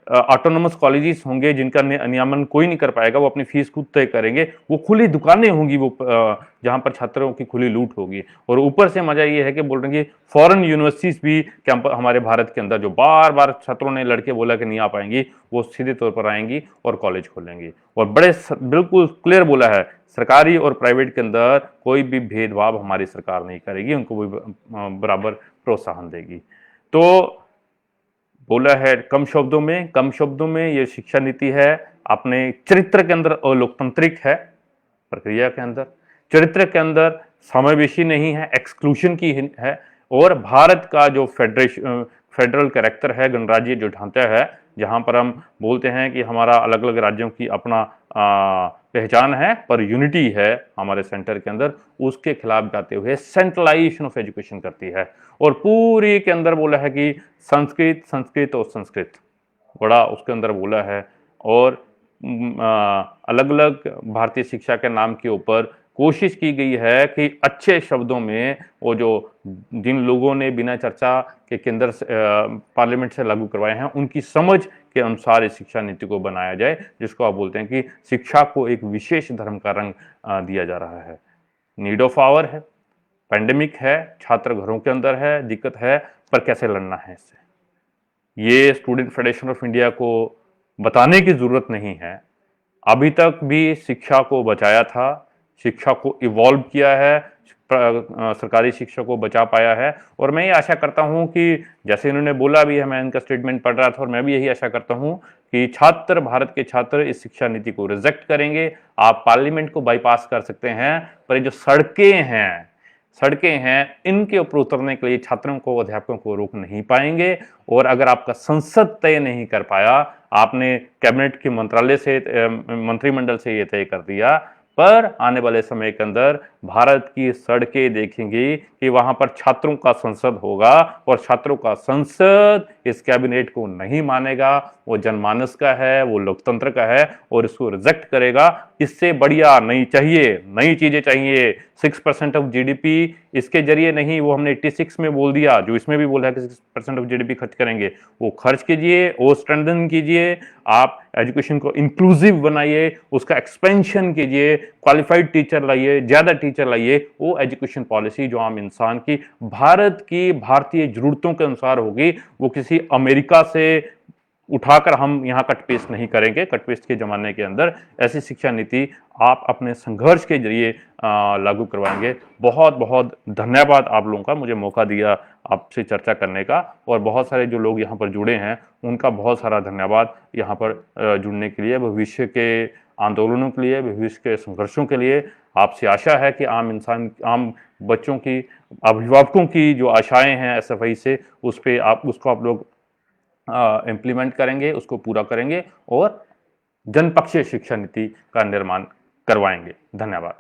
ऑटोनोमस कॉलेजेस होंगे, जिनका नियमन कोई नहीं कर पाएगा, वो अपनी फीस खुद तय करेंगे, वो खुली दुकानें होंगी, वो जहां पर छात्रों की खुली लूट होगी। और ऊपर से मजा ये है कि बोल रहे हैं कि फॉरेन यूनिवर्सिटीज भी कैंप हमारे भारत के अंदर, जो बार बार छात्रों ने लड़के बोला कि नहीं आ पाएंगी, वो सीधे तौर पर आएंगी और कॉलेज खोलेंगी। और बिल्कुल क्लियर बोला है, सरकारी और प्राइवेट के अंदर कोई भी भेदभाव हमारी सरकार नहीं करेगी, उनको भी बराबर प्रोत्साहन देगी। तो बोला है कम शब्दों में ये शिक्षा नीति है, अपने चरित्र के अंदर अलोकतांत्रिक है, प्रक्रिया के अंदर, चरित्र के अंदर समावेशी नहीं है, एक्सक्लूशन की है। और भारत का जो फेडरल कैरेक्टर है, गणराज्य जो ढांचा है, जहां पर हम बोलते हैं कि हमारा अलग अलग राज्यों की अपना पहचान है, पर यूनिटी है हमारे सेंटर के अंदर, उसके खिलाफ जाते हुए सेंट्रलाइजेशन ऑफ एजुकेशन करती है। और पूरी के अंदर बोला है कि संस्कृत संस्कृत और संस्कृत, बड़ा उसके अंदर बोला है। और अलग अलग भारतीय शिक्षा के नाम के ऊपर कोशिश की गई है कि अच्छे शब्दों में वो जो जिन लोगों ने बिना चर्चा के केंद्र पार्लियामेंट से लागू करवाए हैं, उनकी समझ के अनुसार इस शिक्षा नीति को बनाया जाए, जिसको आप बोलते हैं कि शिक्षा को एक विशेष धर्म का रंग दिया जा रहा है। नीड ऑफ आवर है, पेंडेमिक है, छात्र घरों के अंदर है, दिक्कत है, पर कैसे लड़ना है इससे, ये स्टूडेंट फेडरेशन ऑफ इंडिया को बताने की जरूरत नहीं है। अभी तक भी शिक्षा को बचाया था, शिक्षा को इवॉल्व किया है, सरकारी शिक्षा को बचा पाया है। और मैं ये आशा करता हूं कि जैसे इन्होंने बोला भी है, मैं इनका स्टेटमेंट पढ़ रहा था, और मैं भी यही आशा करता हूं कि छात्र, भारत के छात्र इस शिक्षा नीति को रिजेक्ट करेंगे। आप पार्लियामेंट को बाईपास कर सकते हैं, पर ये जो सड़कें हैं, इनके ऊपर उतरने के लिए छात्रों को, अध्यापकों को रोक नहीं पाएंगे। और अगर आपका संसद तय नहीं कर पाया, आपने कैबिनेट के मंत्रालय से, मंत्रिमंडल से ये तय कर दिया, पर आने वाले समय के अंदर भारत की सड़कें देखेंगी कि वहां पर छात्रों का संसद होगा, और छात्रों का संसद इस कैबिनेट को नहीं मानेगा। वो जनमानस का है, वो लोकतंत्र का है, और इसको रिजेक्ट करेगा। इससे बढ़िया नहीं चाहिए, नई चीजें चाहिए। 6% ऑफ जीडीपी इसके जरिए नहीं, वो हमने 86 में बोल दिया, जो इसमें भी बोला है कि 6% ऑफ जीडीपी खर्च करेंगे, वो खर्च कीजिए, वो स्ट्रेंथन कीजिए। आप एजुकेशन को इंक्लूसिव बनाइए, उसका एक्सपेंशन कीजिए, क्वालिफाइड टीचर लाइए, ज्यादा टीचर लाइए। वो एजुकेशन पॉलिसी जो आम इंसान की, भारत की भारतीय जरूरतों के अनुसार होगी। वो किसी अमेरिका से उठाकर हम यहाँ कट पेस्ट नहीं करेंगे। कट पेस्ट के जमाने के अंदर ऐसी शिक्षा नीति आप अपने संघर्ष के जरिए लागू करवाएंगे। बहुत बहुत धन्यवाद आप लोगों का, मुझे मौका दिया आपसे चर्चा करने का। और बहुत सारे जो लोग यहाँ पर जुड़े हैं, उनका बहुत सारा धन्यवाद यहाँ पर जुड़ने के लिए, भविष्य के आंदोलनों के लिए, भविष्य के संघर्षों के लिए। आपसे आशा है कि आम इंसान, आम बच्चों की, अभिभावकों की जो आशाएं हैं एसएफआई से, उसको आप लोग इम्प्लीमेंट करेंगे, उसको पूरा करेंगे, और जनपक्षीय शिक्षा नीति का निर्माण करवाएंगे। धन्यवाद।